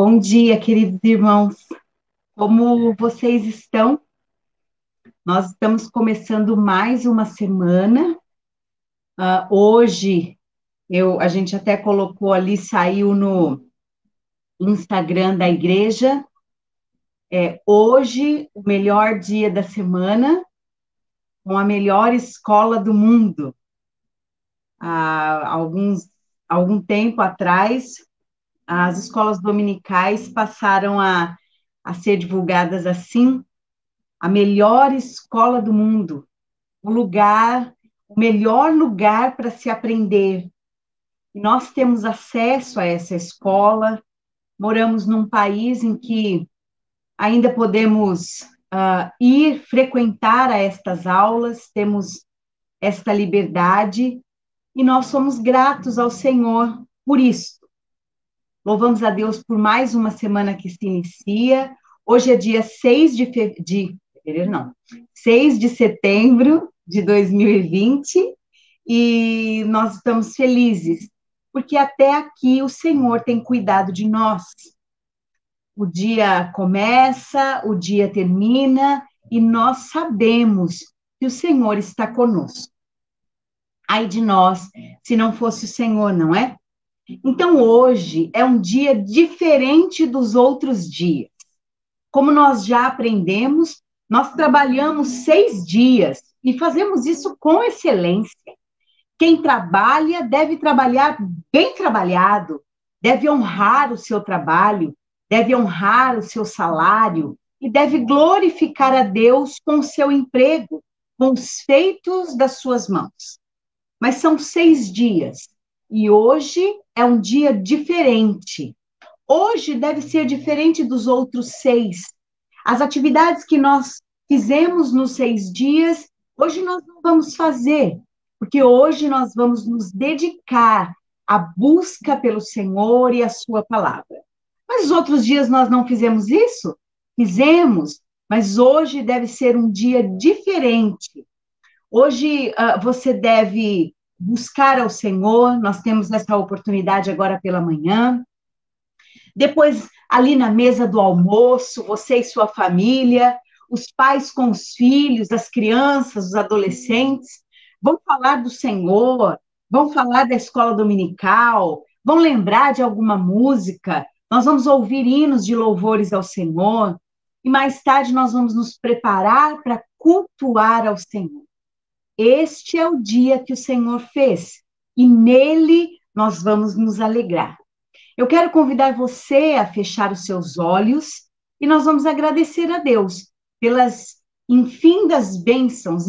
Bom dia, queridos irmãos. Como vocês estão? Nós estamos começando mais uma semana. Hoje, a gente até colocou ali, saiu no Instagram da igreja. Hoje, o melhor dia da semana, com a melhor escola do mundo. Há algum tempo atrás, as escolas dominicais passaram a ser divulgadas assim: a melhor escola do mundo. O melhor lugar para se aprender. E nós temos acesso a essa escola, moramos num país em que ainda podemos ir frequentar a estas aulas, temos esta liberdade, e nós somos gratos ao Senhor por isso. Louvamos a Deus por mais uma semana que se inicia. Hoje é dia 6 de setembro de 2020, e nós estamos felizes, porque até aqui o Senhor tem cuidado de nós. O dia começa, o dia termina, e nós sabemos que o Senhor está conosco. Ai de nós, se não fosse o Senhor, não é? Então, hoje é um dia diferente dos outros dias. Como nós já aprendemos, nós trabalhamos 6 dias e fazemos isso com excelência. Quem trabalha deve trabalhar bem trabalhado, deve honrar o seu trabalho, deve honrar o seu salário e deve glorificar a Deus com o seu emprego, com os feitos das suas mãos. Mas são 6 dias e hoje é um dia diferente. Hoje deve ser diferente dos outros 6. As atividades que nós fizemos nos 6 dias, hoje nós não vamos fazer, porque hoje nós vamos nos dedicar à busca pelo Senhor e a sua palavra. Mas os outros dias nós não fizemos isso? Fizemos, mas hoje deve ser um dia diferente. Hoje você deve buscar ao Senhor, nós temos essa oportunidade agora pela manhã. Depois, ali na mesa do almoço, você e sua família, os pais com os filhos, as crianças, os adolescentes, vão falar do Senhor, vão falar da escola dominical, vão lembrar de alguma música, nós vamos ouvir hinos de louvores ao Senhor, e mais tarde nós vamos nos preparar para cultuar ao Senhor. Este é o dia que o Senhor fez, e nele nós vamos nos alegrar. Eu quero convidar você a fechar os seus olhos e nós vamos agradecer a Deus pelas infinitas bênçãos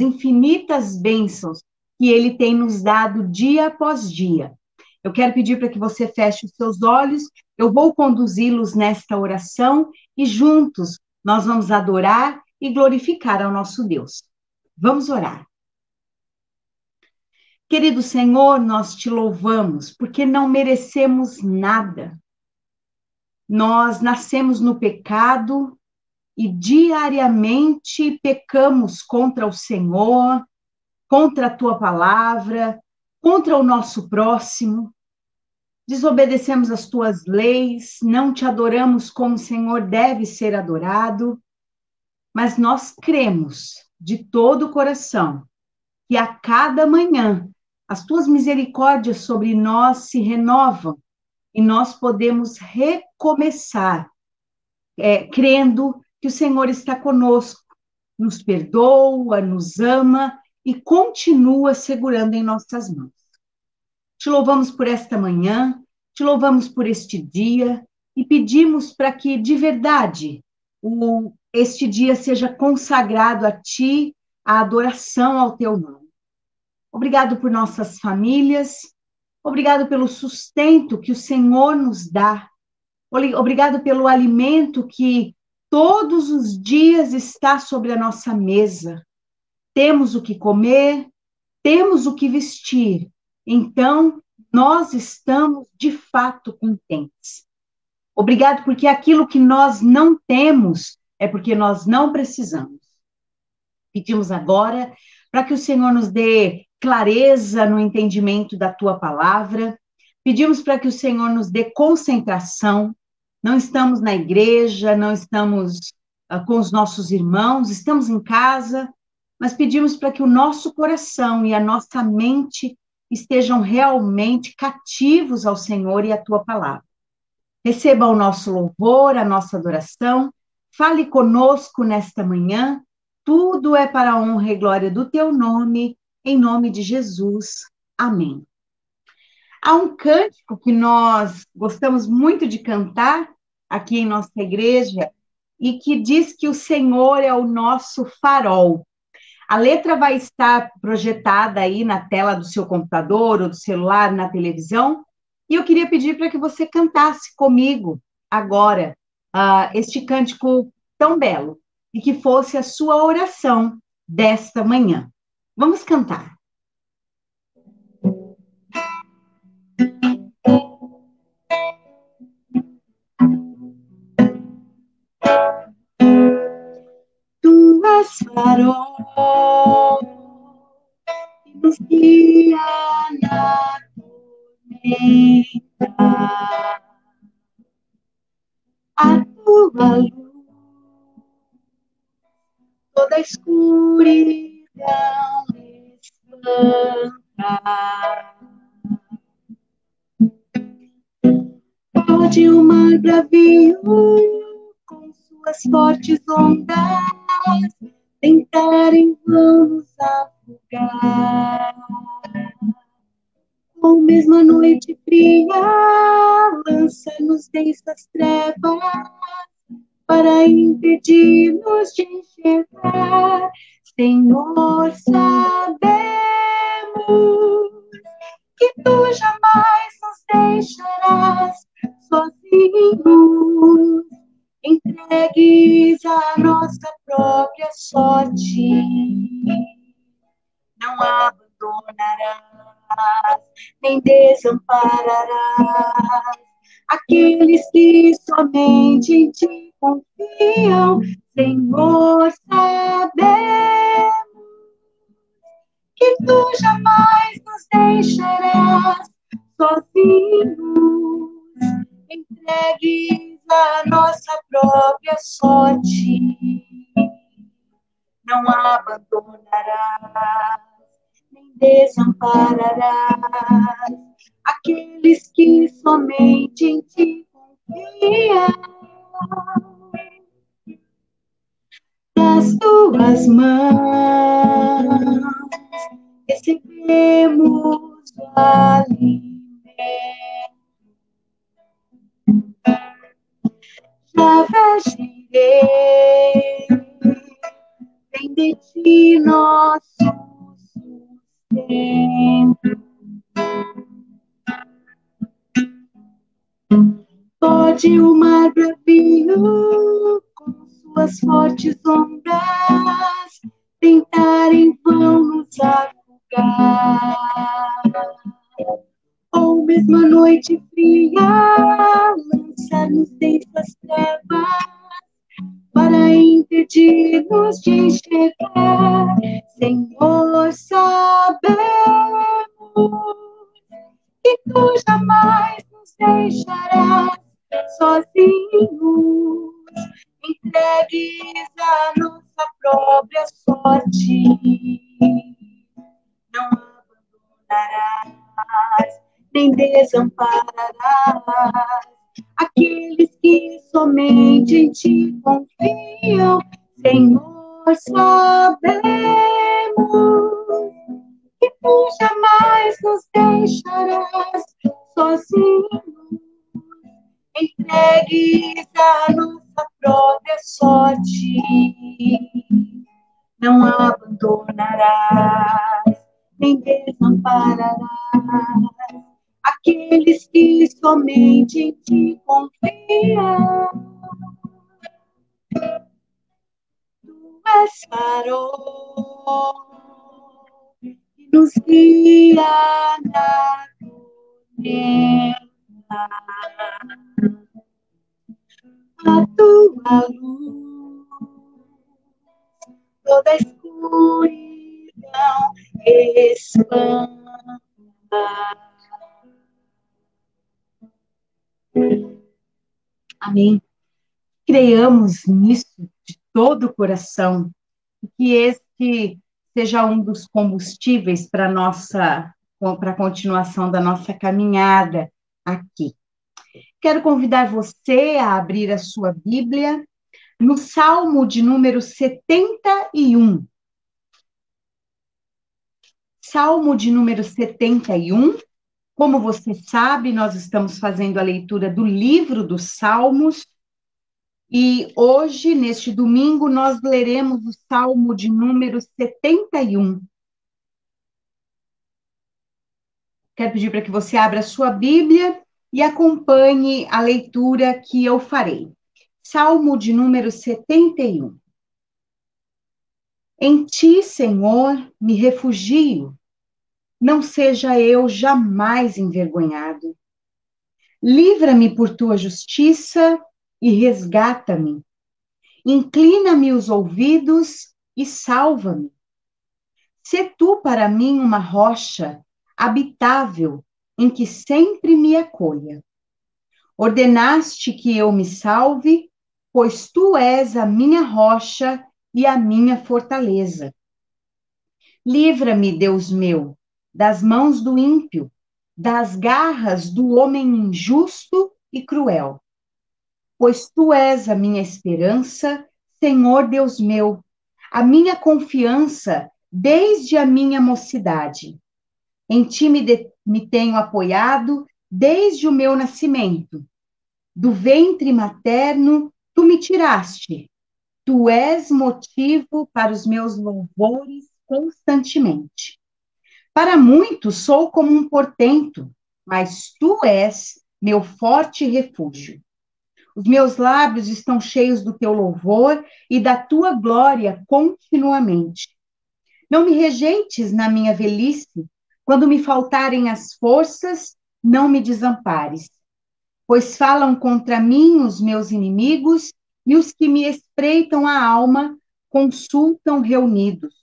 que Ele tem nos dado dia após dia. Eu quero pedir para que você feche os seus olhos, eu vou conduzi-los nesta oração e juntos nós vamos adorar e glorificar ao nosso Deus. Vamos orar. Querido Senhor, nós te louvamos, porque não merecemos nada. Nós nascemos no pecado e diariamente pecamos contra o Senhor, contra a tua palavra, contra o nosso próximo. Desobedecemos as tuas leis, não te adoramos como o Senhor deve ser adorado, mas nós cremos de todo o coração que a cada manhã as tuas misericórdias sobre nós se renovam e nós podemos recomeçar, crendo que o Senhor está conosco, nos perdoa, nos ama e continua segurando em nossas mãos. Te louvamos por esta manhã, te louvamos por este dia e pedimos para que, de verdade, este dia seja consagrado a ti, a adoração ao teu nome. Obrigado por nossas famílias, obrigado pelo sustento que o Senhor nos dá, obrigado pelo alimento que todos os dias está sobre a nossa mesa. Temos o que comer, temos o que vestir, então nós estamos de fato contentes. Obrigado porque aquilo que nós não temos é porque nós não precisamos. Pedimos agora para que o Senhor nos dê clareza no entendimento da tua palavra. Pedimos para que o Senhor nos dê concentração, não estamos na igreja, não estamos com os nossos irmãos, estamos em casa, mas pedimos para que o nosso coração e a nossa mente estejam realmente cativos ao Senhor e à tua palavra. Receba o nosso louvor, a nossa adoração, fale conosco nesta manhã, tudo é para a honra e glória do teu nome, em nome de Jesus. Amém. Há um cântico que nós gostamos muito de cantar aqui em nossa igreja e que diz que o Senhor é o nosso farol. A letra vai estar projetada aí na tela do seu computador ou do celular, na televisão, e eu queria pedir para que você cantasse comigo agora este cântico tão belo e que fosse a sua oração desta manhã. Vamos cantar. Tu és farol que nos guia na tormenta, a tua luz toda a escuridão espanta. Pode o mar bravio com suas fortes ondas tentar em vão nos afogar. Ou mesmo a noite fria lança-nos densas trevas para impedir-nos de enxergar. Senhor, sabemos que tu jamais nos deixarás sozinhos, entregues à nossa própria sorte. Não abandonarás, nem desampararás aqueles que somente em ti confiam. Senhor, sabemos que tu jamais nos deixarás sozinhos, entregues à nossa própria sorte. Não abandonarás, nem desampararás aqueles que somente em ti confiam. Das tuas mãos recebemos o alimento. Já vigirei, vem de ti nosso sustento. Pode o mar bravio com suas fortes ondas tentar em vão nos afogar. Ou mesmo a noite fria lança-nos densas trevas para impedir-nos de enxergar. Senhor, sabemos que tu jamais nos deixarás sozinhos, entregues à nossa própria sorte. Não abandonarás, nem desampararás aqueles que somente em ti confiam. Senhor, sabemos que tu jamais nos deixarás sozinhos, entregues à nossa própria sorte. Não abandonarás, nem desampararás aqueles que somente em ti confiam. Tu és farol que nos guia na tormenta, a tua luz toda a escuridão espanta. Amém. Creiamos nisso de todo o coração, que este seja um dos combustíveis para a continuação da nossa caminhada aqui. Quero convidar você a abrir a sua Bíblia no Salmo de número 71. Salmo de número 71. Como você sabe, nós estamos fazendo a leitura do livro dos Salmos. E hoje, neste domingo, nós leremos o Salmo de número 71. Quero pedir para que você abra a sua Bíblia e acompanhe a leitura que eu farei. Salmo de número 71. Em ti, Senhor, me refugio, não seja eu jamais envergonhado. Livra-me por tua justiça e resgata-me. Inclina-me os ouvidos e salva-me. Sê tu para mim uma rocha habitável em que sempre me acolha. Ordenaste que eu me salve, pois tu és a minha rocha e a minha fortaleza. Livra-me, Deus meu, das mãos do ímpio, das garras do homem injusto e cruel. Pois tu és a minha esperança, Senhor Deus meu, a minha confiança desde a minha mocidade. Em ti me tenho apoiado desde o meu nascimento. Do ventre materno, tu me tiraste. Tu és motivo para os meus louvores constantemente. Para muitos sou como um portento, mas tu és meu forte refúgio. Os meus lábios estão cheios do teu louvor e da tua glória continuamente. Não me rejeites na minha velhice, quando me faltarem as forças, não me desampares. Pois falam contra mim os meus inimigos e os que me espreitam a alma consultam reunidos,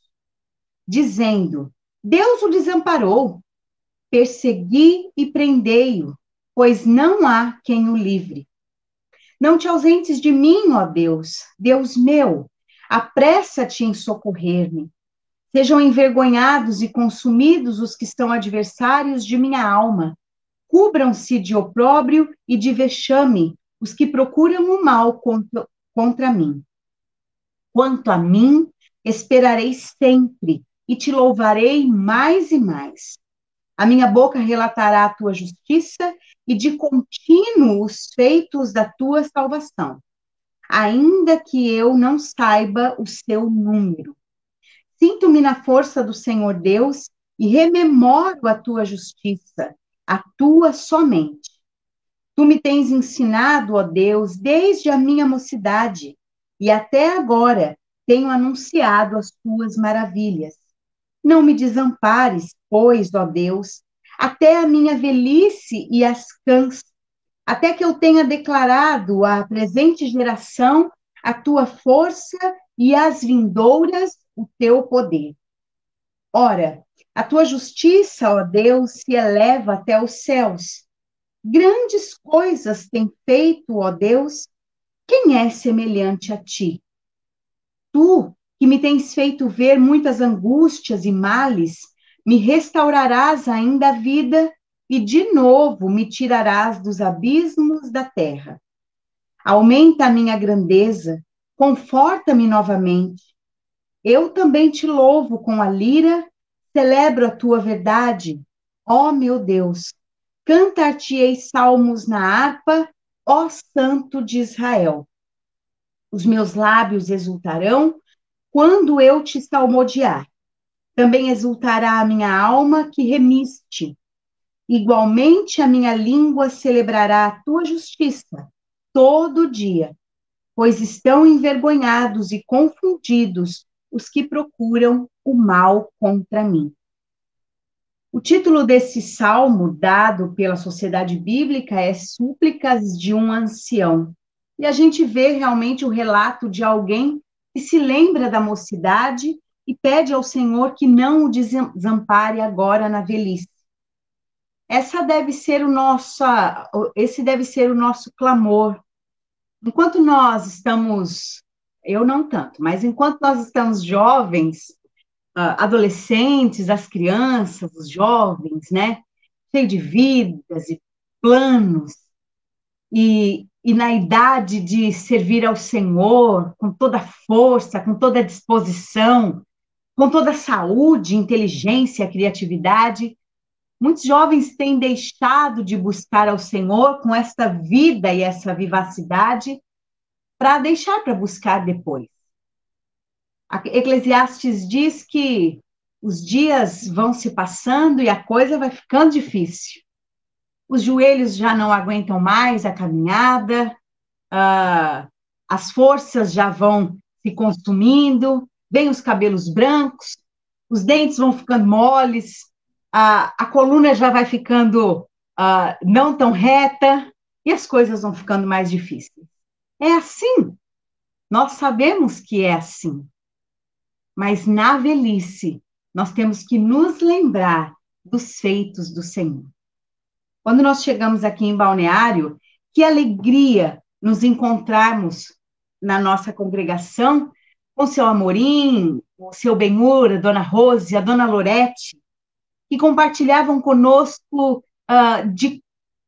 dizendo: Deus o desamparou, persegui e prendei-o, pois não há quem o livre. Não te ausentes de mim, ó Deus, Deus meu, apressa-te em socorrer-me. Sejam envergonhados e consumidos os que são adversários de minha alma. Cubram-se de opróbrio e de vexame os que procuram o mal contra mim. Quanto a mim, esperarei sempre e te louvarei mais e mais. A minha boca relatará a tua justiça e de contínuo os feitos da tua salvação, ainda que eu não saiba o seu número. Sinto-me na força do Senhor Deus e rememoro a tua justiça, a tua somente. Tu me tens ensinado, ó Deus, desde a minha mocidade, e até agora tenho anunciado as tuas maravilhas. Não me desampares, pois, ó Deus, até a minha velhice e as cãs, até que eu tenha declarado à presente geração a tua força e às vindouras o teu poder. Ora, a tua justiça, ó Deus, se eleva até os céus. Grandes coisas tem feito, ó Deus, quem é semelhante a ti? Tu, que me tens feito ver muitas angústias e males, me restaurarás ainda a vida e de novo me tirarás dos abismos da terra. Aumenta a minha grandeza, conforta-me novamente. Eu também te louvo com a lira, celebro a tua verdade. Ó meu Deus, cantar-te-ei salmos na harpa, ó Santo de Israel. Os meus lábios exultarão quando eu te salmodiar. Também exultará a minha alma que remiste. Igualmente a minha língua celebrará a tua justiça todo dia, pois estão envergonhados e confundidos os que procuram o mal contra mim. O título desse salmo, dado pela Sociedade Bíblica, é Súplicas de um Ancião. E a gente vê realmente o relato de alguém que se lembra da mocidade e pede ao Senhor que não o desampare agora na velhice. Esse deve ser o nosso clamor, Enquanto nós estamos, eu não tanto, mas enquanto nós estamos jovens, adolescentes, as crianças, os jovens, né? Cheio de vidas e planos, e na idade de servir ao Senhor, com toda a força, com toda a disposição, com toda a saúde, inteligência, criatividade, muitos jovens têm deixado de buscar ao Senhor com essa vida e essa vivacidade para deixar para buscar depois. A Eclesiastes diz que os dias vão se passando e a coisa vai ficando difícil. Os joelhos já não aguentam mais a caminhada, as forças já vão se consumindo, vem os cabelos brancos, os dentes vão ficando moles, a coluna já vai ficando não tão reta e as coisas vão ficando mais difíceis. É assim, nós sabemos que é assim, mas na velhice nós temos que nos lembrar dos feitos do Senhor. Quando nós chegamos aqui em Balneário, que alegria nos encontrarmos na nossa congregação com o seu Amorim, o seu Benhur, a dona Rose, a dona Lorete, que compartilhavam conosco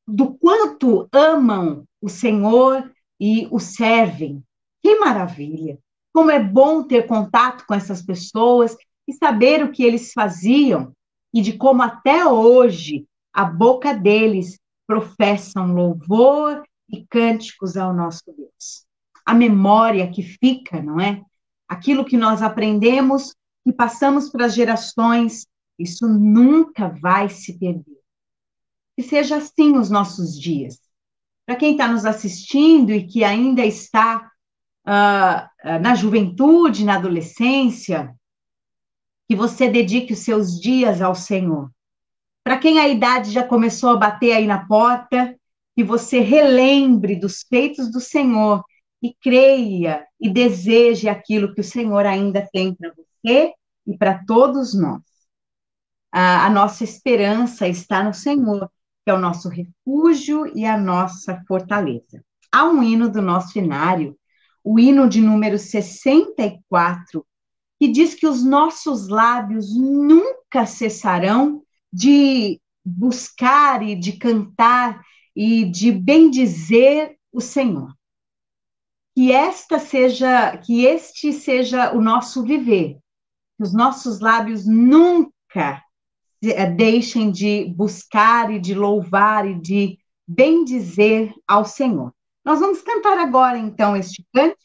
do quanto amam o Senhor e o servem. Que maravilha! Como é bom ter contato com essas pessoas e saber o que eles faziam e de como até hoje a boca deles professam louvor e cânticos ao nosso Deus. A memória que fica, não é? Aquilo que nós aprendemos e passamos para as gerações, isso nunca vai se perder. Que seja assim os nossos dias. Para quem está nos assistindo e que ainda está na juventude, na adolescência, que você dedique os seus dias ao Senhor. Para quem a idade já começou a bater aí na porta, que você relembre dos feitos do Senhor e creia e deseje aquilo que o Senhor ainda tem para você e para todos nós. A nossa esperança está no Senhor, que é o nosso refúgio e a nossa fortaleza. Há um hino do nosso inário, o hino de número 64, que diz que os nossos lábios nunca cessarão de buscar e de cantar e de bendizer o Senhor. Que este seja o nosso viver, que os nossos lábios nunca deixem de buscar e de louvar e de bendizer ao Senhor. Nós vamos cantar agora, então, este canto.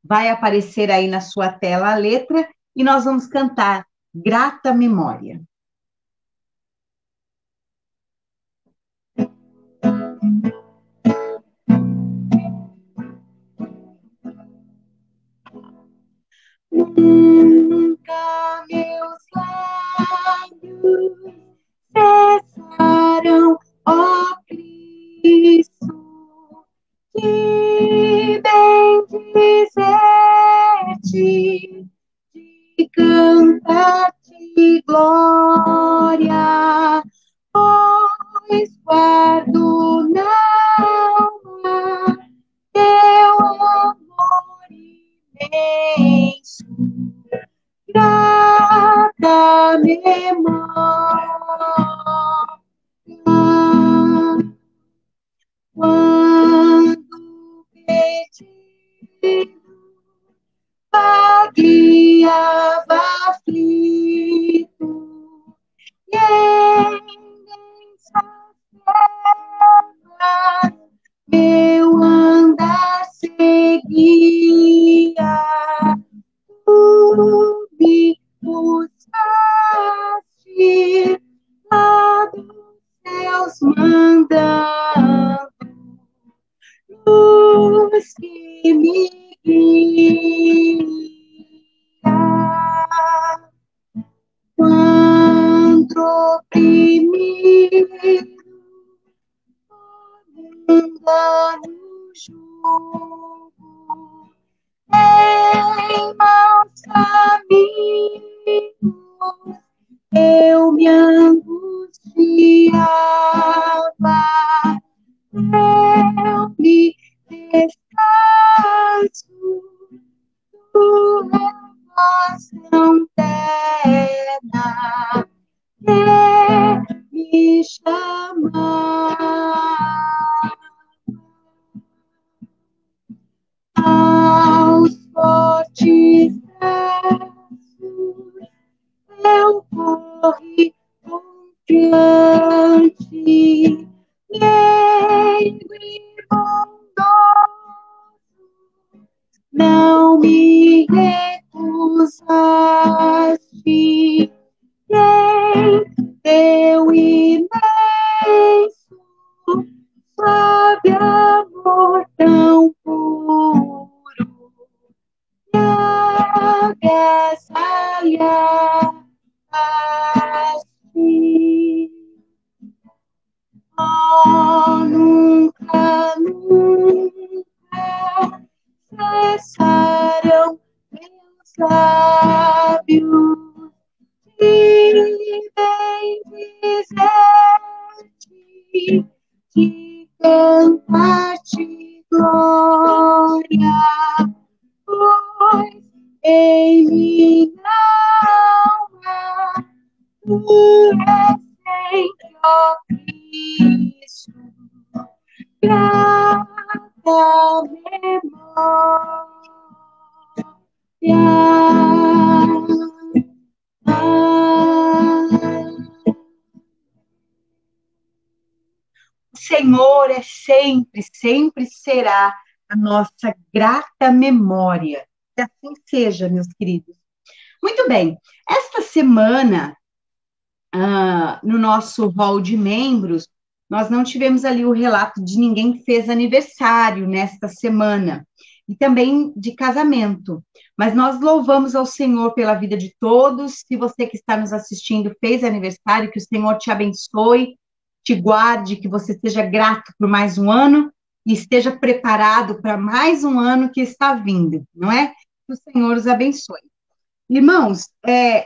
Vai aparecer aí na sua tela a letra e nós vamos cantar Grata Memória. Nunca meus lábios cessarão, ó Cristo, de bendizer-te, de cantar-te glória, pois guardo na alma teu amor imenso, grata memória. Quando pedido vagueava aflito, e em densas trevas meu andar seguia, tu me buscaste lá dos céus mandando luz que me guia. Quando oprimido engano jugo, em maus caminhos eu me angustiava, eu me descava não terna quer me chamar aos fortes braços, eu corri confiante, meigo e bondoso, não me recusaste, em teu imenso, suave amor tão puro, me agasalhaste. Oh, nunca, nunca cessarão meus lábios de bendizer-te, de cantar-te glória, pois em minha alma tu és sempre, ó Cristo, grata memória. O Senhor é sempre, sempre será a nossa grata memória. Que assim seja, meus queridos. Muito bem, esta semana, no nosso hall de membros, nós não tivemos ali o relato de ninguém que fez aniversário nesta semana, e também de casamento. Mas nós louvamos ao Senhor pela vida de todos. Se você que está nos assistindo fez aniversário, que o Senhor te abençoe, te guarde, que você seja grato por mais um ano e esteja preparado para mais um ano que está vindo, não é? Que o Senhor os abençoe. Irmãos,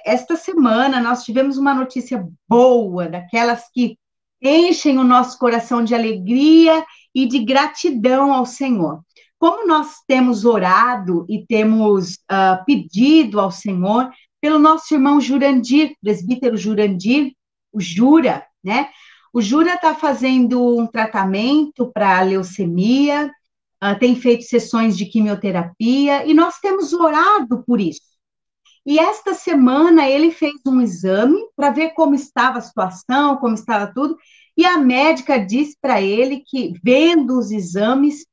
esta semana nós tivemos uma notícia boa, daquelas que enchem o nosso coração de alegria e de gratidão ao Senhor. Como nós temos orado e temos pedido ao Senhor pelo nosso irmão Jurandir, presbítero Jurandir, o Jura, né? O Jura está fazendo um tratamento para leucemia, tem feito sessões de quimioterapia, e nós temos orado por isso. E esta semana ele fez um exame para ver como estava a situação, como estava tudo, e a médica disse para ele que, vendo os exames,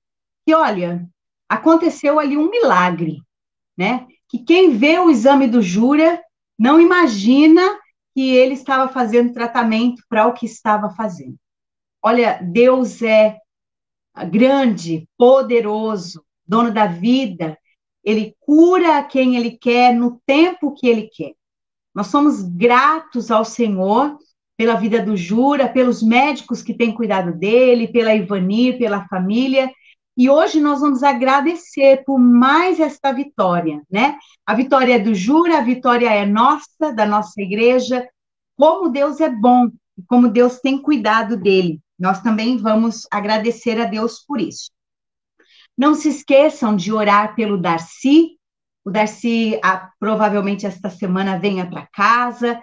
que, olha, aconteceu ali um milagre, né? Que quem vê o exame do Jura não imagina que ele estava fazendo tratamento para o que estava fazendo. Olha, Deus é grande, poderoso, dono da vida. Ele cura a quem ele quer, no tempo que ele quer. Nós somos gratos ao Senhor pela vida do Jura, pelos médicos que têm cuidado dele, pela Ivanir, pela família. E hoje nós vamos agradecer por mais esta vitória, né? A vitória é do Jura, a vitória é nossa, da nossa igreja. Como Deus é bom, e como Deus tem cuidado dele. Nós também vamos agradecer a Deus por isso. Não se esqueçam de orar pelo Darcy. O Darcy, provavelmente, esta semana venha para casa.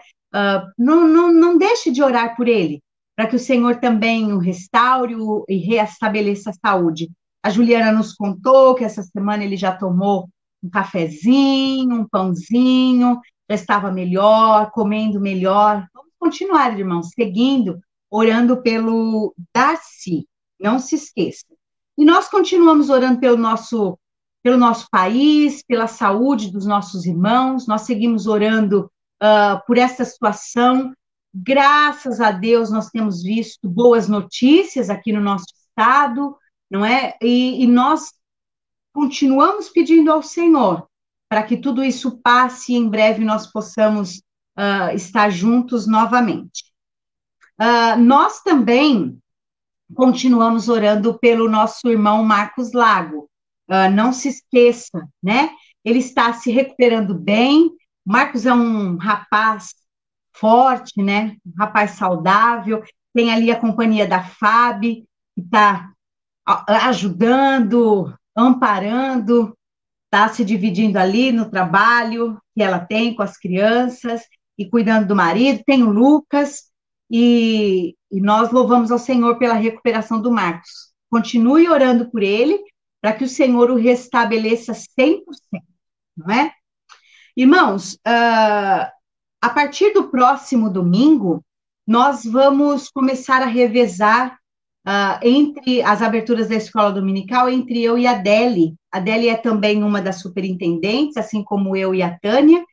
Não deixe de orar por ele, para que o Senhor também o restaure e reestabeleça a saúde. A Juliana nos contou que essa semana ele já tomou um cafezinho, um pãozinho, já estava melhor, comendo melhor. Vamos continuar, irmãos, seguindo, orando pelo Darcy. Não se esqueça. E nós continuamos orando pelo nosso país, pela saúde dos nossos irmãos, nós seguimos orando por essa situação. Graças a Deus, nós temos visto boas notícias aqui no nosso estado, não é? E nós continuamos pedindo ao Senhor para que tudo isso passe e em breve nós possamos estar juntos novamente. Nós também continuamos orando pelo nosso irmão Marcos Lago. Não se esqueça, né? Ele está se recuperando bem. Marcos é um rapaz forte, né? Um rapaz saudável. Tem ali a companhia da Fábio, que está ajudando, amparando. está se dividindo ali no trabalho que ela tem com as crianças e cuidando do marido. Tem o Lucas e nós louvamos ao Senhor pela recuperação do Marcos. Continue orando por ele para que o Senhor o restabeleça 100%, não é? Irmãos, a partir do próximo domingo, nós vamos começar a revezar entre as aberturas da escola dominical, entre eu e a Adele. A Adele é também uma das superintendentes, assim como eu e a Tânia,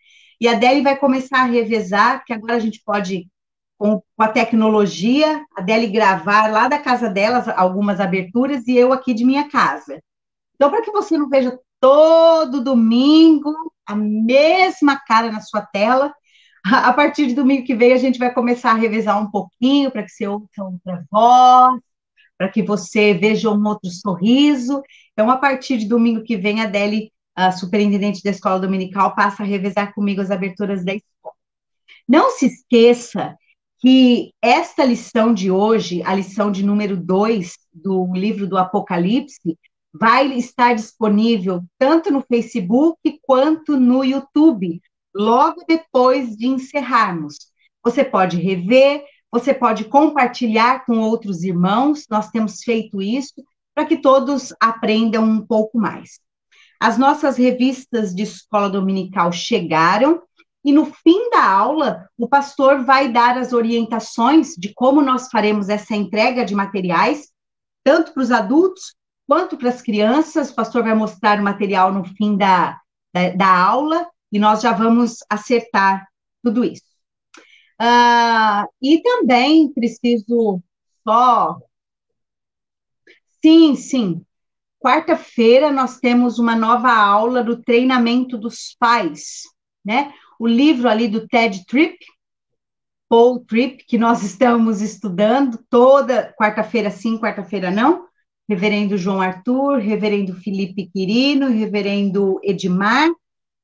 e a Adele vai começar a revezar, que agora a gente pode, com a tecnologia, a Adele gravar lá da casa delas algumas aberturas e eu aqui de minha casa. Então, para que você não veja todo domingo a mesma cara na sua tela, a partir de domingo que vem a gente vai começar a revezar um pouquinho para que você ouça outra voz, para que você veja um outro sorriso. Então, a partir de domingo que vem, a Adele, a superintendente da escola dominical, passa a revezar comigo as aberturas da escola. Não se esqueça que esta lição de hoje, a lição de número 2 do livro do Apocalipse, vai estar disponível tanto no Facebook quanto no YouTube, logo depois de encerrarmos. Você pode rever, você pode compartilhar com outros irmãos, nós temos feito isso para que todos aprendam um pouco mais. As nossas revistas de escola dominical chegaram e no fim da aula o pastor vai dar as orientações de como nós faremos essa entrega de materiais, tanto para os adultos quanto para as crianças. O pastor vai mostrar o material no fim da aula e nós já vamos acertar tudo isso. E também preciso só... Sim. Quarta-feira nós temos uma nova aula do treinamento dos pais, né? O livro ali do Ted Tripp, Paul Tripp, que nós estamos estudando toda quarta-feira sim, quarta-feira não. Reverendo João Arthur, reverendo Felipe Quirino, reverendo Edmar,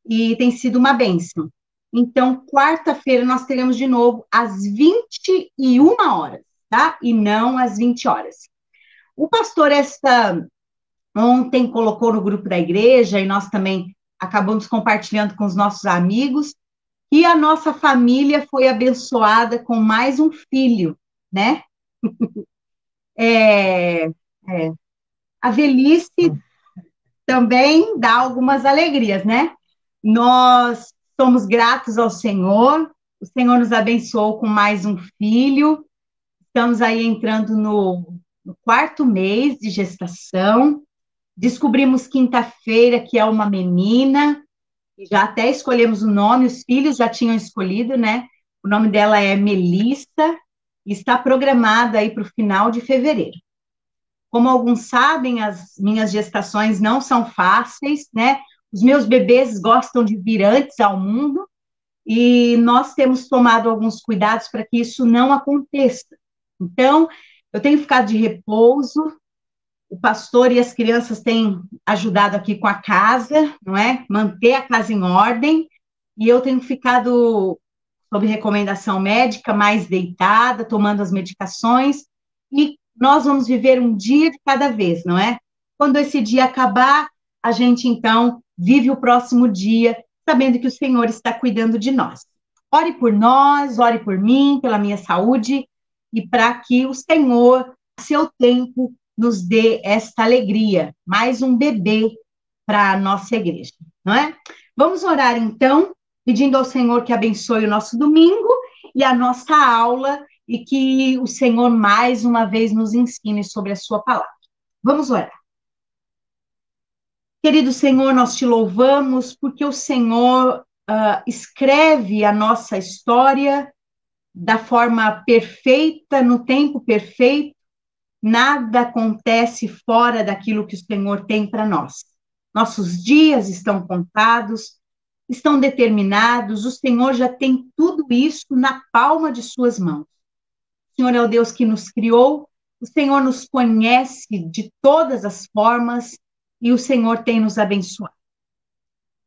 e tem sido uma bênção. Então, quarta-feira nós teremos de novo às 21 horas, tá? E não às 20 horas. O pastor ontem colocou no grupo da igreja, e nós também acabamos compartilhando com os nossos amigos, que a nossa família foi abençoada com mais um filho, né? A velhice também dá algumas alegrias, né? Nós somos gratos ao Senhor, o Senhor nos abençoou com mais um filho, estamos aí entrando no 4º mês de gestação, descobrimos quinta-feira que é uma menina, já até escolhemos o nome, os filhos já tinham escolhido, né? O nome dela é Melissa, e está programada aí para o final de fevereiro. Como alguns sabem, as minhas gestações não são fáceis, né? Os meus bebês gostam de vir antes ao mundo, e nós temos tomado alguns cuidados para que isso não aconteça. Então, eu tenho ficado de repouso, o pastor e as crianças têm ajudado aqui com a casa, não é? Manter a casa em ordem, e eu tenho ficado, sob recomendação médica, mais deitada, tomando as medicações, e nós vamos viver um dia de cada vez, não é? Quando esse dia acabar, a gente, então, vive o próximo dia, sabendo que o Senhor está cuidando de nós. Ore por nós, ore por mim, pela minha saúde, e para que o Senhor, a seu tempo, nos dê esta alegria, mais um bebê para a nossa igreja, não é? Vamos orar, então, pedindo ao Senhor que abençoe o nosso domingo e a nossa aula, e que o Senhor, mais uma vez, nos ensine sobre a sua palavra. Vamos orar. Querido Senhor, nós te louvamos, porque o Senhor escreve a nossa história da forma perfeita, no tempo perfeito. Nada acontece fora daquilo que o Senhor tem para nós. Nossos dias estão contados, estão determinados, o Senhor já tem tudo isso na palma de suas mãos. O Senhor é o Deus que nos criou, o Senhor nos conhece de todas as formas e o Senhor tem nos abençoado.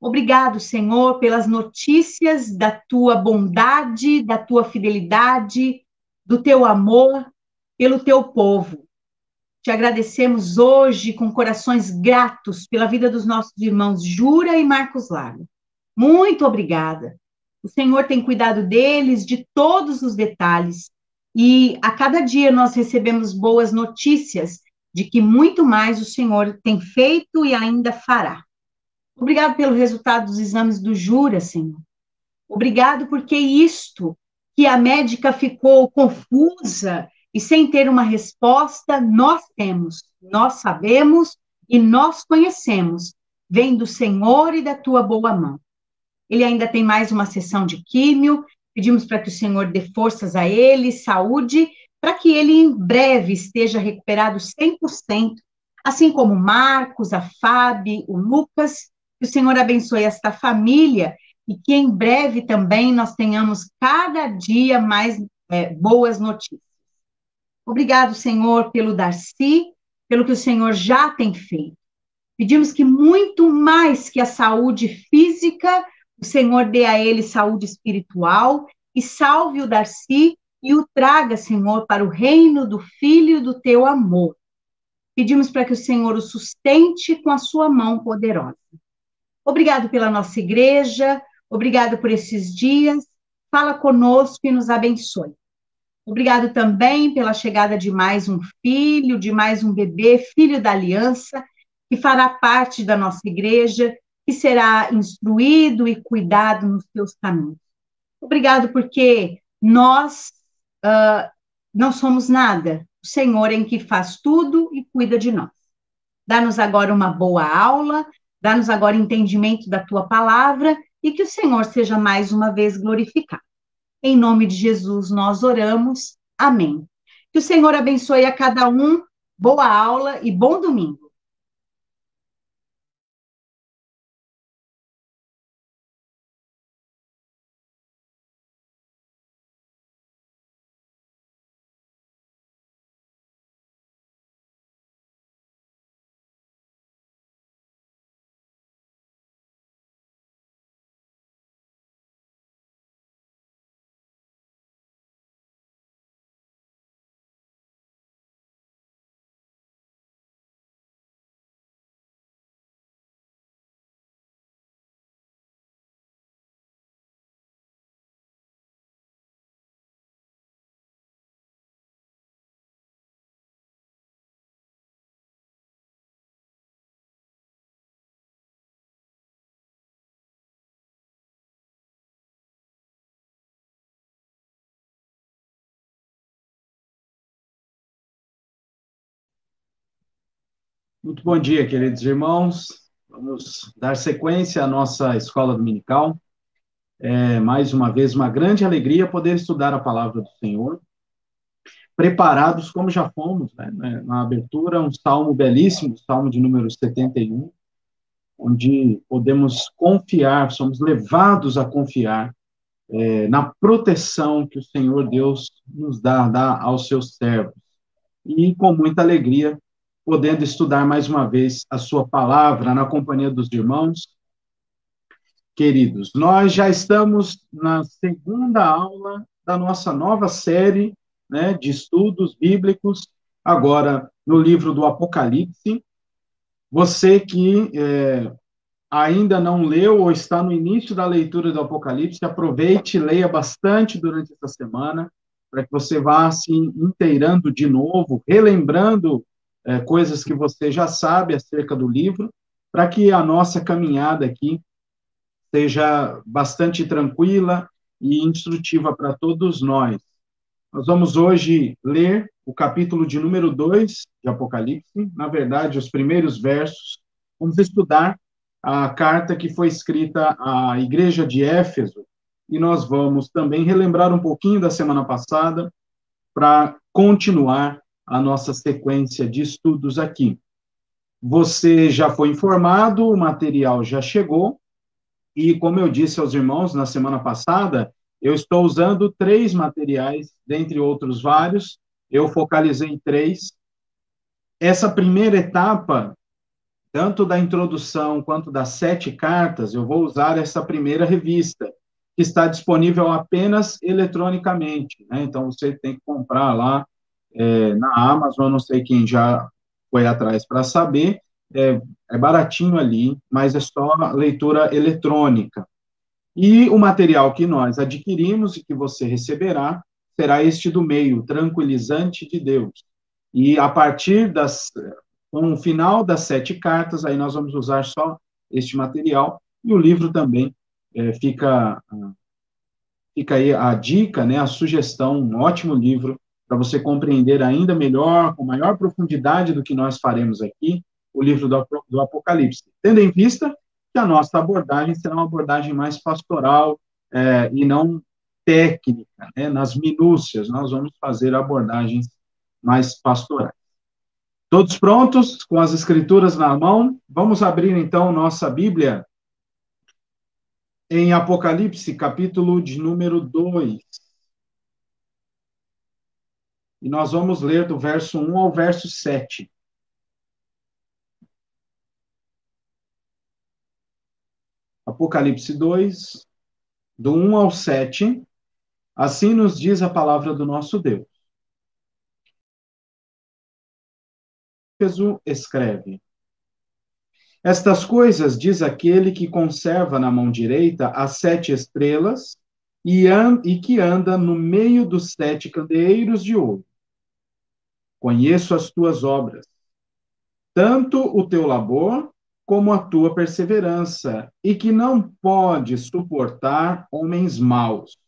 Obrigado, Senhor, pelas notícias da tua bondade, da tua fidelidade, do teu amor pelo teu povo. Te agradecemos hoje com corações gratos pela vida dos nossos irmãos Jura e Marcos Lago. Muito obrigada. O Senhor tem cuidado deles, de todos os detalhes, e a cada dia nós recebemos boas notícias de que muito mais o Senhor tem feito e ainda fará. Obrigado pelo resultado dos exames do Jura, Senhor. Obrigado porque isto que a médica ficou confusa e sem ter uma resposta, nós temos, nós sabemos e nós conhecemos. Vem do Senhor e da tua boa mão. Ele ainda tem mais uma sessão de químio, pedimos para que o Senhor dê forças a ele, saúde, para que ele em breve esteja recuperado 100%, assim como o Marcos, a Fábio, o Lucas, que o Senhor abençoe esta família e que em breve também nós tenhamos cada dia mais boas notícias. Obrigado, Senhor, pelo Darcy, pelo que o Senhor já tem feito. Pedimos que muito mais que a saúde física, o Senhor dê a ele saúde espiritual e salve o Darcy e o traga, Senhor, para o reino do Filho do teu amor. Pedimos para que o Senhor o sustente com a sua mão poderosa. Obrigado pela nossa igreja, obrigado por esses dias. Fala conosco e nos abençoe. Obrigado também pela chegada de mais um filho, de mais um bebê, filho da aliança, que fará parte da nossa igreja, que será instruído e cuidado nos teus caminhos. Obrigado porque nós não somos nada. O Senhor é em que faz tudo e cuida de nós. Dá-nos agora uma boa aula, dá-nos agora entendimento da tua palavra e que o Senhor seja mais uma vez glorificado. Em nome de Jesus nós oramos. Amém. Que o Senhor abençoe a cada um. Boa aula e bom domingo. Muito bom dia, queridos irmãos. Vamos dar sequência à nossa escola dominical. Mais uma vez, uma grande alegria poder estudar a palavra do Senhor, preparados como já fomos, né? Na abertura, um salmo belíssimo, o salmo de número 71, onde podemos confiar, somos levados a confiar na proteção que o Senhor Deus nos dá aos seus servos. E com muita alegria, podendo estudar mais uma vez a sua palavra na companhia dos irmãos. Queridos, nós já estamos na segunda aula da nossa nova série, né, de estudos bíblicos, agora no livro do Apocalipse. Você que ainda não leu ou está no início da leitura do Apocalipse, aproveite e leia bastante durante essa semana, para que você vá se inteirando de novo, relembrando coisas que você já sabe acerca do livro, para que a nossa caminhada aqui seja bastante tranquila e instrutiva para todos nós. Nós vamos hoje ler o capítulo de número 2 de Apocalipse, na verdade, os primeiros versos. Vamos estudar a carta que foi escrita à igreja de Éfeso, e nós vamos também relembrar um pouquinho da semana passada para continuar a nossa sequência de estudos aqui. Você já foi informado, o material já chegou, e como eu disse aos irmãos na semana passada, eu estou usando 3 materiais, dentre outros vários, eu focalizei em 3. Essa primeira etapa, tanto da introdução quanto das 7 cartas, eu vou usar essa primeira revista, que está disponível apenas eletronicamente, né? Então, você tem que comprar lá na Amazon, não sei quem já foi atrás para saber, é baratinho ali, mas é só leitura eletrônica. E o material que nós adquirimos e que você receberá será este do meio, Tranquilizante de Deus. E a partir com o final das 7 cartas, aí nós vamos usar só este material, e o livro também fica aí a dica, né, a sugestão, um ótimo livro para você compreender ainda melhor, com maior profundidade do que nós faremos aqui, o livro do Apocalipse, tendo em vista que a nossa abordagem será uma abordagem mais pastoral e não técnica, né, nas minúcias, nós vamos fazer abordagens mais pastorais. Todos prontos, com as escrituras na mão? Vamos abrir então nossa Bíblia em Apocalipse, capítulo de número 2. E nós vamos ler do verso 1 ao verso 7. Apocalipse 2, do 1 ao 7. Assim nos diz a palavra do nosso Deus. Éfeso escreve: Estas coisas diz aquele que conserva na mão direita as 7 estrelas e que anda no meio dos 7 candeeiros de ouro. Conheço as tuas obras, tanto o teu labor como a tua perseverança, e que não pode suportar homens maus,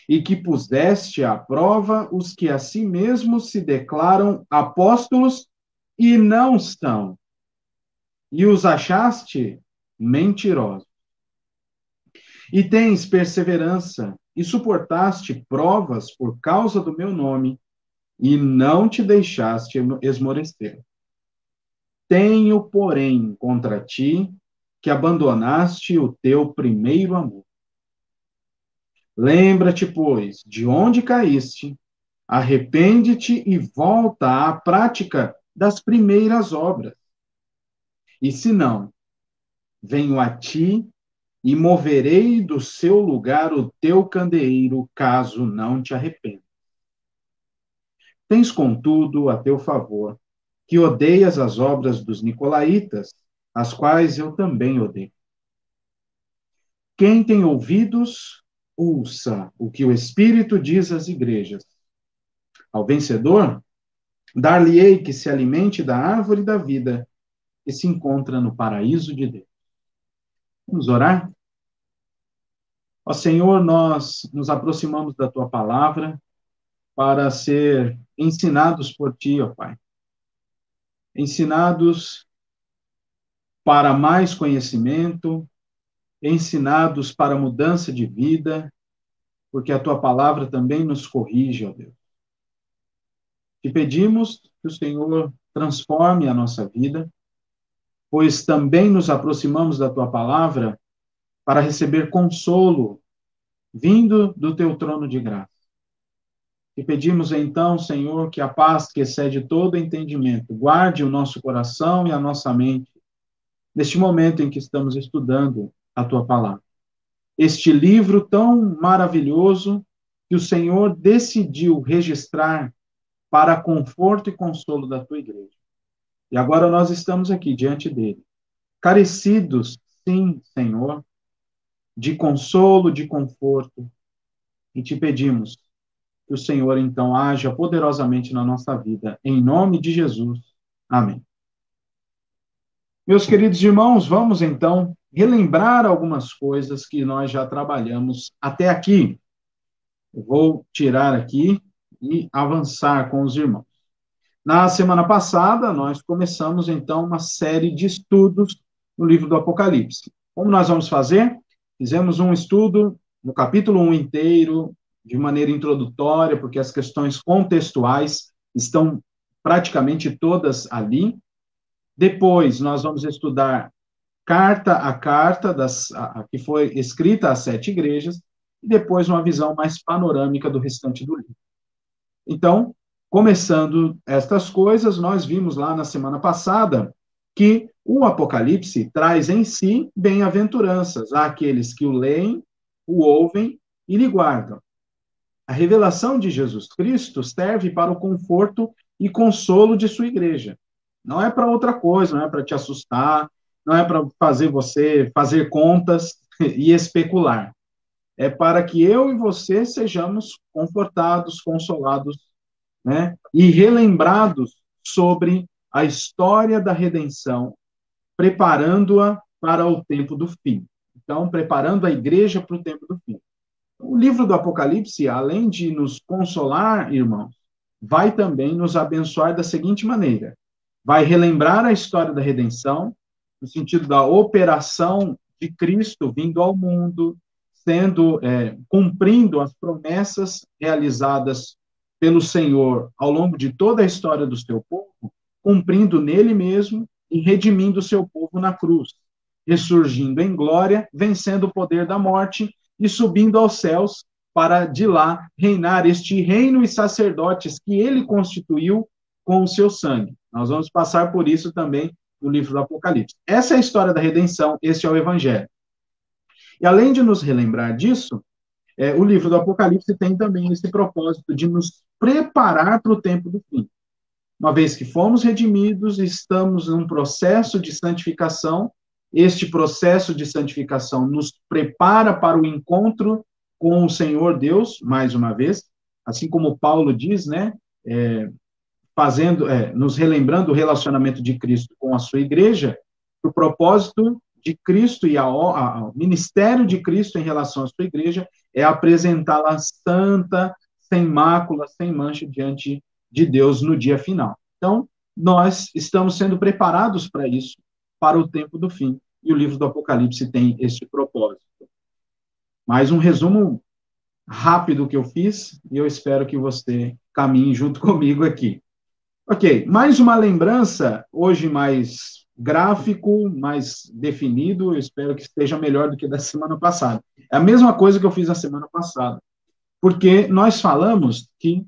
e que puseste à prova os que a si mesmos se declaram apóstolos e não são, e os achaste mentirosos. E tens perseverança, e suportaste provas por causa do meu nome, e não te deixaste esmorecer. Tenho, porém, contra ti que abandonaste o teu primeiro amor. Lembra-te, pois, de onde caíste, arrepende-te e volta à prática das primeiras obras. E se não, venho a ti e moverei do seu lugar o teu candeeiro, caso não te arrependas. Tens, contudo, a teu favor, que odeias as obras dos nicolaítas, as quais eu também odeio. Quem tem ouvidos, ouça o que o Espírito diz às igrejas. Ao vencedor, dar-lhe-ei que se alimente da árvore da vida que se encontra no paraíso de Deus. Vamos orar? Ó Senhor, nós nos aproximamos da tua palavra para ser ensinados por ti, ó Pai. Ensinados para mais conhecimento, ensinados para mudança de vida, porque a tua palavra também nos corrige, ó Deus. Te pedimos que o Senhor transforme a nossa vida, pois também nos aproximamos da tua palavra para receber consolo vindo do teu trono de graça. Te pedimos então, Senhor, que a paz que excede todo entendimento guarde o nosso coração e a nossa mente neste momento em que estamos estudando a tua palavra. Este livro tão maravilhoso que o Senhor decidiu registrar para conforto e consolo da tua igreja. E agora nós estamos aqui diante dele, carecidos, sim, Senhor, de consolo, de conforto, e te pedimos que o Senhor, então, haja poderosamente na nossa vida, em nome de Jesus. Amém. Meus queridos irmãos, vamos, então, relembrar algumas coisas que nós já trabalhamos até aqui. Eu vou tirar aqui e avançar com os irmãos. Na semana passada, nós começamos, então, uma série de estudos no livro do Apocalipse. Como nós vamos fazer? Fizemos um estudo no capítulo 1 inteiro, de maneira introdutória, porque as questões contextuais estão praticamente todas ali. Depois, nós vamos estudar carta a carta, que foi escrita às 7 igrejas, e depois uma visão mais panorâmica do restante do livro. Então, começando estas coisas, nós vimos lá na semana passada que o Apocalipse traz em si bem-aventuranças àqueles que o leem, o ouvem e lhe guardam. A revelação de Jesus Cristo serve para o conforto e consolo de sua igreja. Não é para outra coisa, não é para te assustar, não é para fazer você fazer contas e especular. É para que eu e você sejamos confortados, consolados, né? E relembrados sobre a história da redenção, preparando-a para o tempo do fim. Então, preparando a igreja para o tempo do fim. O livro do Apocalipse, além de nos consolar, irmãos, vai também nos abençoar da seguinte maneira: vai relembrar a história da redenção, no sentido da operação de Cristo vindo ao mundo, cumprindo as promessas realizadas pelo Senhor ao longo de toda a história do seu povo, cumprindo nele mesmo e redimindo o seu povo na cruz, ressurgindo em glória, vencendo o poder da morte e subindo aos céus para de lá reinar este reino e sacerdotes que ele constituiu com o seu sangue. Nós vamos passar por isso também no livro do Apocalipse. Essa é a história da redenção, esse é o evangelho. E além de nos relembrar disso, o livro do Apocalipse tem também esse propósito de nos preparar para o tempo do fim. Uma vez que fomos redimidos, estamos num processo de santificação. Este processo de santificação nos prepara para o encontro com o Senhor Deus, mais uma vez, assim como Paulo diz, né, nos relembrando o relacionamento de Cristo com a sua igreja, o propósito de Cristo e o ministério de Cristo em relação à sua igreja é apresentá-la santa, sem mácula, sem mancha diante de Deus no dia final. Então, nós estamos sendo preparados para isso, para o tempo do fim, e o livro do Apocalipse tem esse propósito. Mais um resumo rápido que eu fiz, e eu espero que você caminhe junto comigo aqui. Ok, mais uma lembrança, hoje mais gráfico, mais definido, eu espero que esteja melhor do que da semana passada. É a mesma coisa que eu fiz na semana passada, porque nós falamos que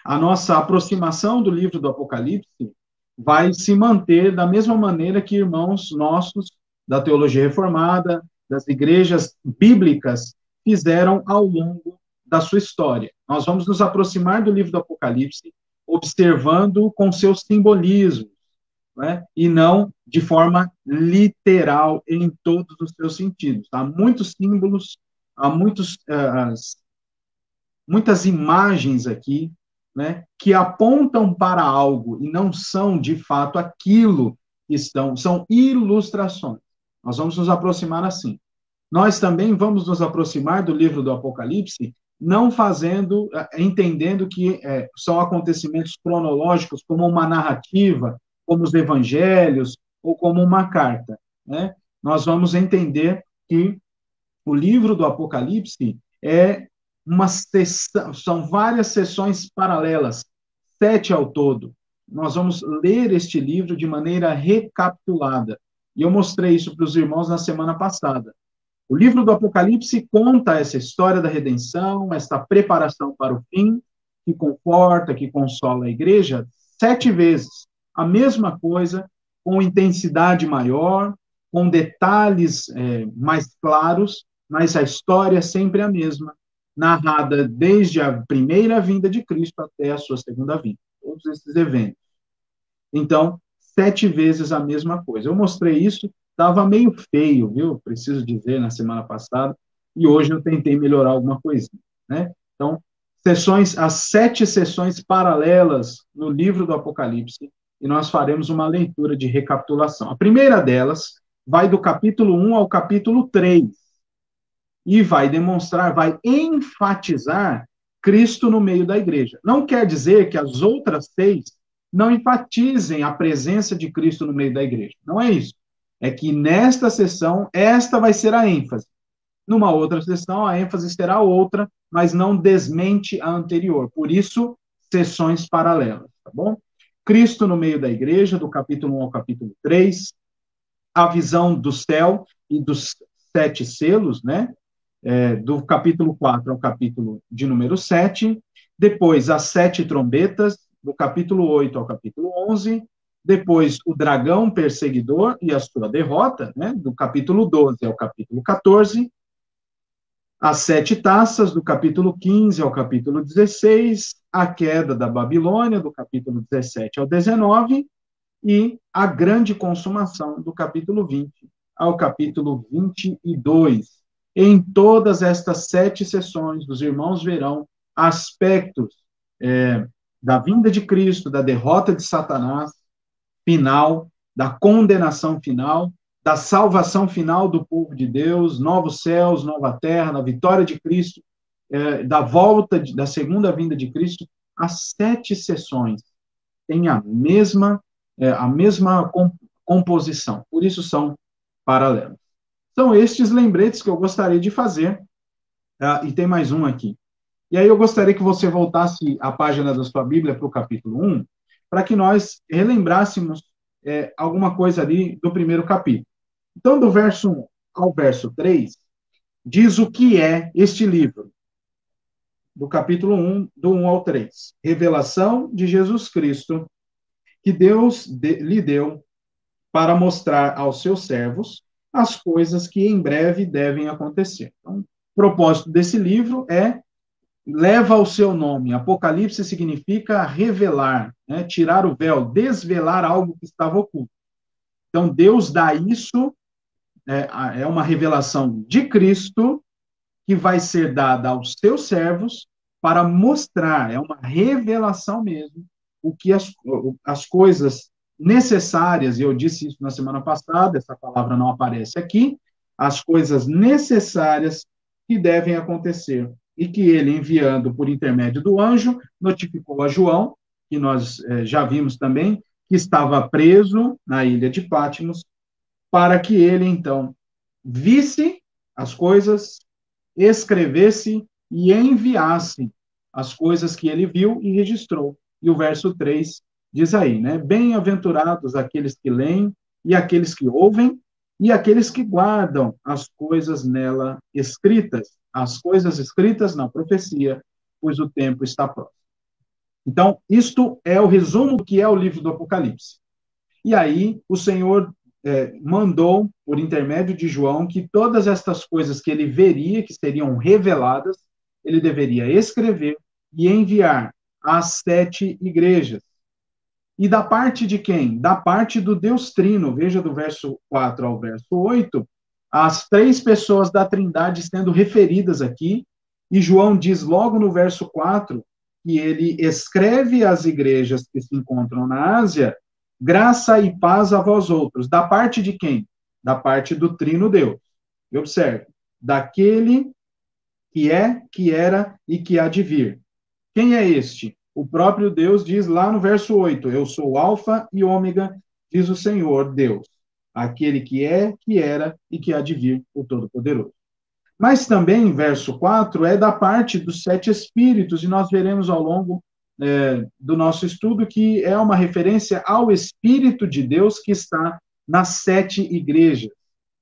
a nossa aproximação do livro do Apocalipse vai se manter da mesma maneira que irmãos nossos da teologia reformada, das igrejas bíblicas, fizeram ao longo da sua história. Nós vamos nos aproximar do livro do Apocalipse observando com seus simbolismos, né? E não de forma literal em todos os seus sentidos. Há muitos símbolos, há muitas imagens aqui, né, que apontam para algo e não são, de fato, aquilo que são ilustrações. Nós vamos nos aproximar assim. Nós também vamos nos aproximar do livro do Apocalipse não entendendo que são acontecimentos cronológicos como uma narrativa, como os evangelhos ou como uma carta, né? Nós vamos entender que o livro do Apocalipse são várias sessões paralelas, 7 ao todo. Nós vamos ler este livro de maneira recapitulada. E eu mostrei isso para os irmãos na semana passada. O livro do Apocalipse conta essa história da redenção, essa preparação para o fim, que conforta, que consola a igreja, 7 vezes. A mesma coisa, com intensidade maior, com detalhes mais claros, mas a história é sempre a mesma, narrada desde a primeira vinda de Cristo até a sua segunda vinda. Todos esses eventos. Então, 7 vezes a mesma coisa. Eu mostrei isso, estava meio feio, viu? Preciso dizer, na semana passada, e hoje eu tentei melhorar alguma coisinha, né? Então, as 7 sessões paralelas no livro do Apocalipse, e nós faremos uma leitura de recapitulação. A primeira delas vai do capítulo 1 ao capítulo 3, e vai enfatizar Cristo no meio da igreja. Não quer dizer que as outras 6 não enfatizem a presença de Cristo no meio da igreja. Não é isso. É que nesta sessão, esta vai ser a ênfase. Numa outra sessão, a ênfase será outra, mas não desmente a anterior. Por isso, sessões paralelas, tá bom? Cristo no meio da igreja, do capítulo 1 ao capítulo 3, a visão do céu e dos 7 selos, né? Do capítulo 4 ao capítulo de número 7, depois as 7 trombetas, do capítulo 8 ao capítulo 11, depois o dragão perseguidor e a sua derrota, né, do capítulo 12 ao capítulo 14, As 7 taças, do capítulo 15 ao capítulo 16, a queda da Babilônia, do capítulo 17 ao 19, e a grande consumação, do capítulo 20 ao capítulo 22. Em todas estas 7 sessões, os irmãos verão aspectos da vinda de Cristo, da derrota de Satanás final, da condenação final, da salvação final do povo de Deus, novos céus, nova terra, da vitória de Cristo, da volta, da segunda vinda de Cristo. As 7 sessões têm a mesma composição, por isso são paralelos. São estes lembretes que eu gostaria de fazer, e tem mais um aqui. E aí eu gostaria que você voltasse a página da sua Bíblia para o capítulo 1, para que nós relembrássemos alguma coisa ali do primeiro capítulo. Então, do verso 1 ao verso 3, diz o que é este livro. Do capítulo 1, do 1 ao 3. Revelação de Jesus Cristo, que Deus lhe deu para mostrar aos seus servos as coisas que em breve devem acontecer. Então, o propósito desse livro leva o seu nome. Apocalipse significa revelar, né? Tirar o véu, desvelar algo que estava oculto. Então, Deus dá isso, é uma revelação de Cristo, que vai ser dada aos seus servos para mostrar, é uma revelação mesmo, o que as coisas necessárias, e eu disse isso na semana passada, essa palavra não aparece aqui, as coisas necessárias que devem acontecer, e que ele, enviando por intermédio do anjo, notificou a João, que nós já vimos também, que estava preso na ilha de Patmos, para que ele, então, visse as coisas, escrevesse e enviasse as coisas que ele viu e registrou. E o verso 3 diz aí, né? Bem-aventurados aqueles que leem e aqueles que ouvem e aqueles que guardam as coisas nela escritas. As coisas escritas na profecia, pois o tempo está próximo. Então, isto é o resumo do que é o livro do Apocalipse. E aí, o Senhor mandou, por intermédio de João, que todas estas coisas que ele veria, que seriam reveladas, ele deveria escrever e enviar às 7 igrejas. E da parte de quem? Da parte do Deus Trino. Veja do verso 4 ao verso 8, as 3 pessoas da Trindade sendo referidas aqui, e João diz logo no verso 4 que ele escreve às igrejas que se encontram na Ásia, graça e paz a vós outros. Da parte de quem? Da parte do Trino Deus. E observe, daquele que é, que era e que há de vir. Quem é este? O próprio Deus diz lá no verso 8, eu sou o Alfa e Ômega, diz o Senhor Deus, aquele que é, que era e que há de vir, o Todo-Poderoso. Mas também, verso 4, é da parte dos 7 Espíritos, e nós veremos ao longo do nosso estudo que é uma referência ao Espírito de Deus que está nas 7 igrejas,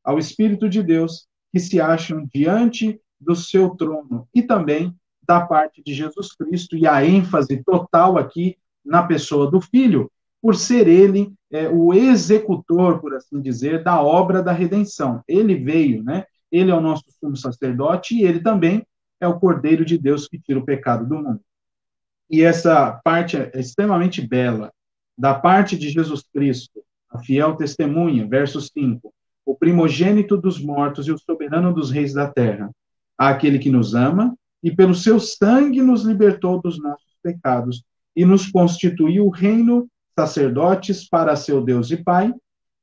ao Espírito de Deus que se acham diante do seu trono, e também da parte de Jesus Cristo, e a ênfase total aqui na pessoa do Filho, por ser ele o executor, por assim dizer, da obra da redenção. Ele veio, né? Ele é o nosso sumo sacerdote, e ele também é o Cordeiro de Deus que tira o pecado do mundo. E essa parte é extremamente bela. Da parte de Jesus Cristo, a fiel testemunha, verso 5, o primogênito dos mortos e o soberano dos reis da terra, aquele que nos ama e pelo seu sangue nos libertou dos nossos pecados e nos constituiu reino, sacerdotes para seu Deus e Pai,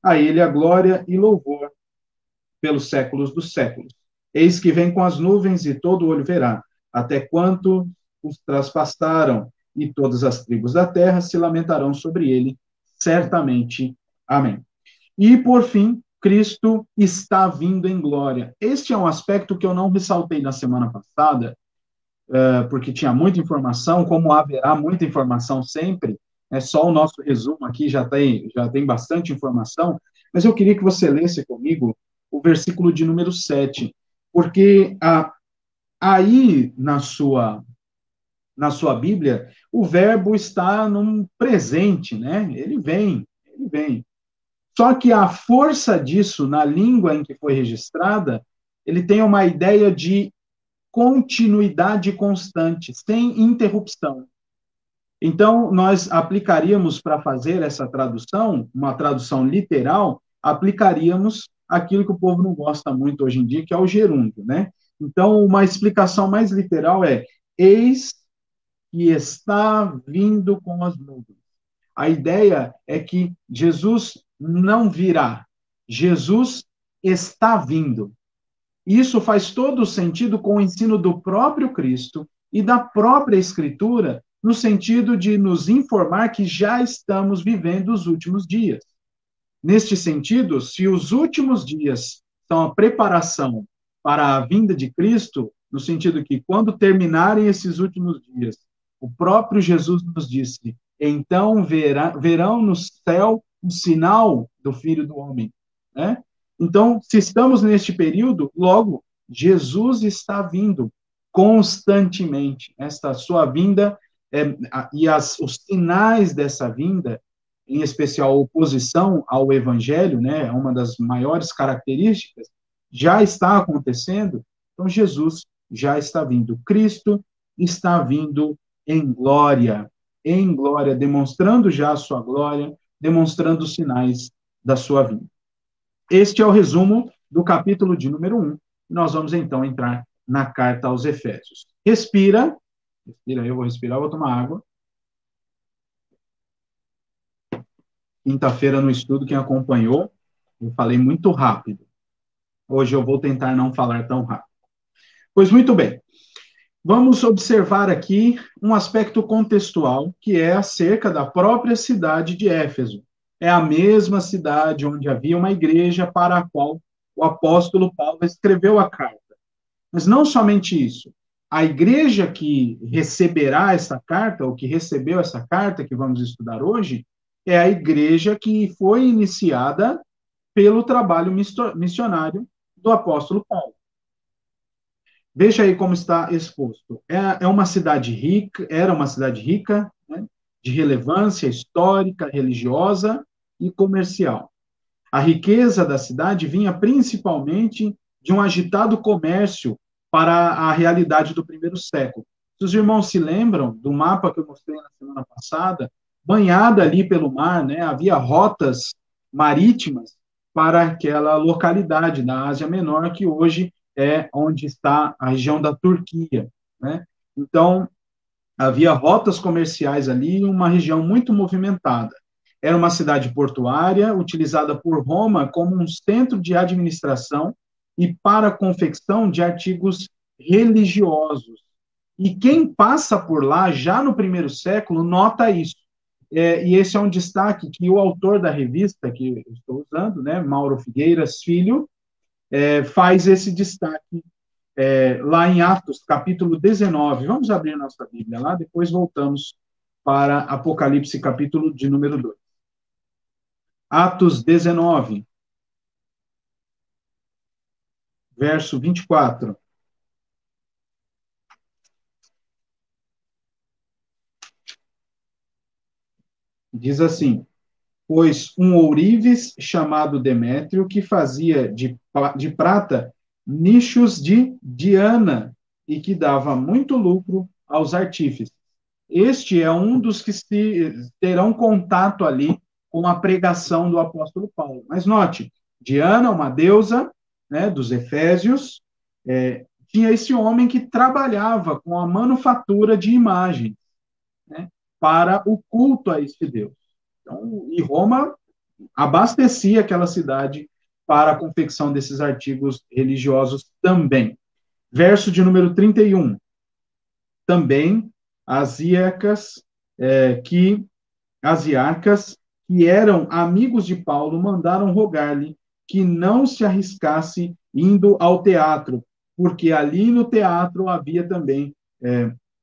a ele a glória e louvor pelos séculos dos séculos. Eis que vem com as nuvens e todo olho verá, até quanto os traspassaram, e todas as tribos da terra se lamentarão sobre ele, certamente. Amém. E, por fim, Cristo está vindo em glória. Este é um aspecto que eu não ressaltei na semana passada, porque tinha muita informação, como haverá muita informação sempre, só o nosso resumo aqui já tem bastante informação, mas eu queria que você lesse comigo o versículo de número 7, porque aí na sua Bíblia, o verbo está num presente, né? Ele vem. Só que a força disso, na língua em que foi registrada, ele tem uma ideia de continuidade constante, sem interrupção. Então, nós aplicaríamos para fazer essa tradução, uma tradução literal, aplicaríamos aquilo que o povo não gosta muito hoje em dia, que é o gerúndio, né? Então, uma explicação mais literal é: eis que está vindo com as nuvens. A ideia é que Jesus não virá, Jesus está vindo. Isso faz todo sentido com o ensino do próprio Cristo e da própria Escritura, no sentido de nos informar que já estamos vivendo os últimos dias. Neste sentido, se os últimos dias são a preparação para a vinda de Cristo, no sentido que quando terminarem esses últimos dias, o próprio Jesus nos disse: então verão no céu o sinal do Filho do Homem, né? Então, se estamos neste período, logo, Jesus está vindo constantemente. Esta sua vinda os sinais dessa vinda, em especial a oposição ao Evangelho, né, é uma das maiores características, já está acontecendo. Então, Jesus já está vindo. Cristo está vindo em glória, demonstrando já a sua glória, demonstrando os sinais da sua vinda. Este é o resumo do capítulo de número 1. Nós vamos, então, entrar na carta aos Efésios. Respira, eu vou respirar, vou tomar água. Quinta-feira no estudo, quem acompanhou, eu falei muito rápido. Hoje eu vou tentar não falar tão rápido. Pois muito bem. Vamos observar aqui um aspecto contextual, que é acerca da própria cidade de Éfeso. É a mesma cidade onde havia uma igreja para a qual o apóstolo Paulo escreveu a carta. Mas não somente isso. A igreja que receberá essa carta, ou que recebeu essa carta que vamos estudar hoje, é a igreja que foi iniciada pelo trabalho missionário do apóstolo Paulo. Veja aí como está exposto. É uma cidade rica, era uma cidade rica, né, de relevância histórica, religiosa e comercial. A riqueza da cidade vinha principalmente de um agitado comércio para a realidade do primeiro século. Se os irmãos se lembram do mapa que eu mostrei na semana passada, banhada ali pelo mar, né, havia rotas marítimas para aquela localidade da Ásia Menor, que hoje é onde está a região da Turquia, né? Então, havia rotas comerciais ali, uma região muito movimentada. Era uma cidade portuária, utilizada por Roma como um centro de administração e para a confecção de artigos religiosos. E quem passa por lá, já no primeiro século, nota isso. E esse é um destaque que o autor da revista, que eu estou usando, né, Mauro Figueiras Filho, faz esse destaque lá em Atos, capítulo 19. Vamos abrir nossa Bíblia lá, depois voltamos para Apocalipse, capítulo de número 2. Atos 19, verso 24. Diz assim: pois um ourives chamado Demétrio, que fazia de prata nichos de Diana e que dava muito lucro aos artífices. Este é um dos que terão contato ali com a pregação do apóstolo Paulo. Mas note, Diana, uma deusa, né, dos Efésios, tinha esse homem que trabalhava com a manufatura de imagens, né, para o culto a este Deus. Então, e Roma abastecia aquela cidade para a confecção desses artigos religiosos também. Verso de número 31. Também asiarcas que eram amigos de Paulo mandaram rogar-lhe que não se arriscasse indo ao teatro, porque ali no teatro havia também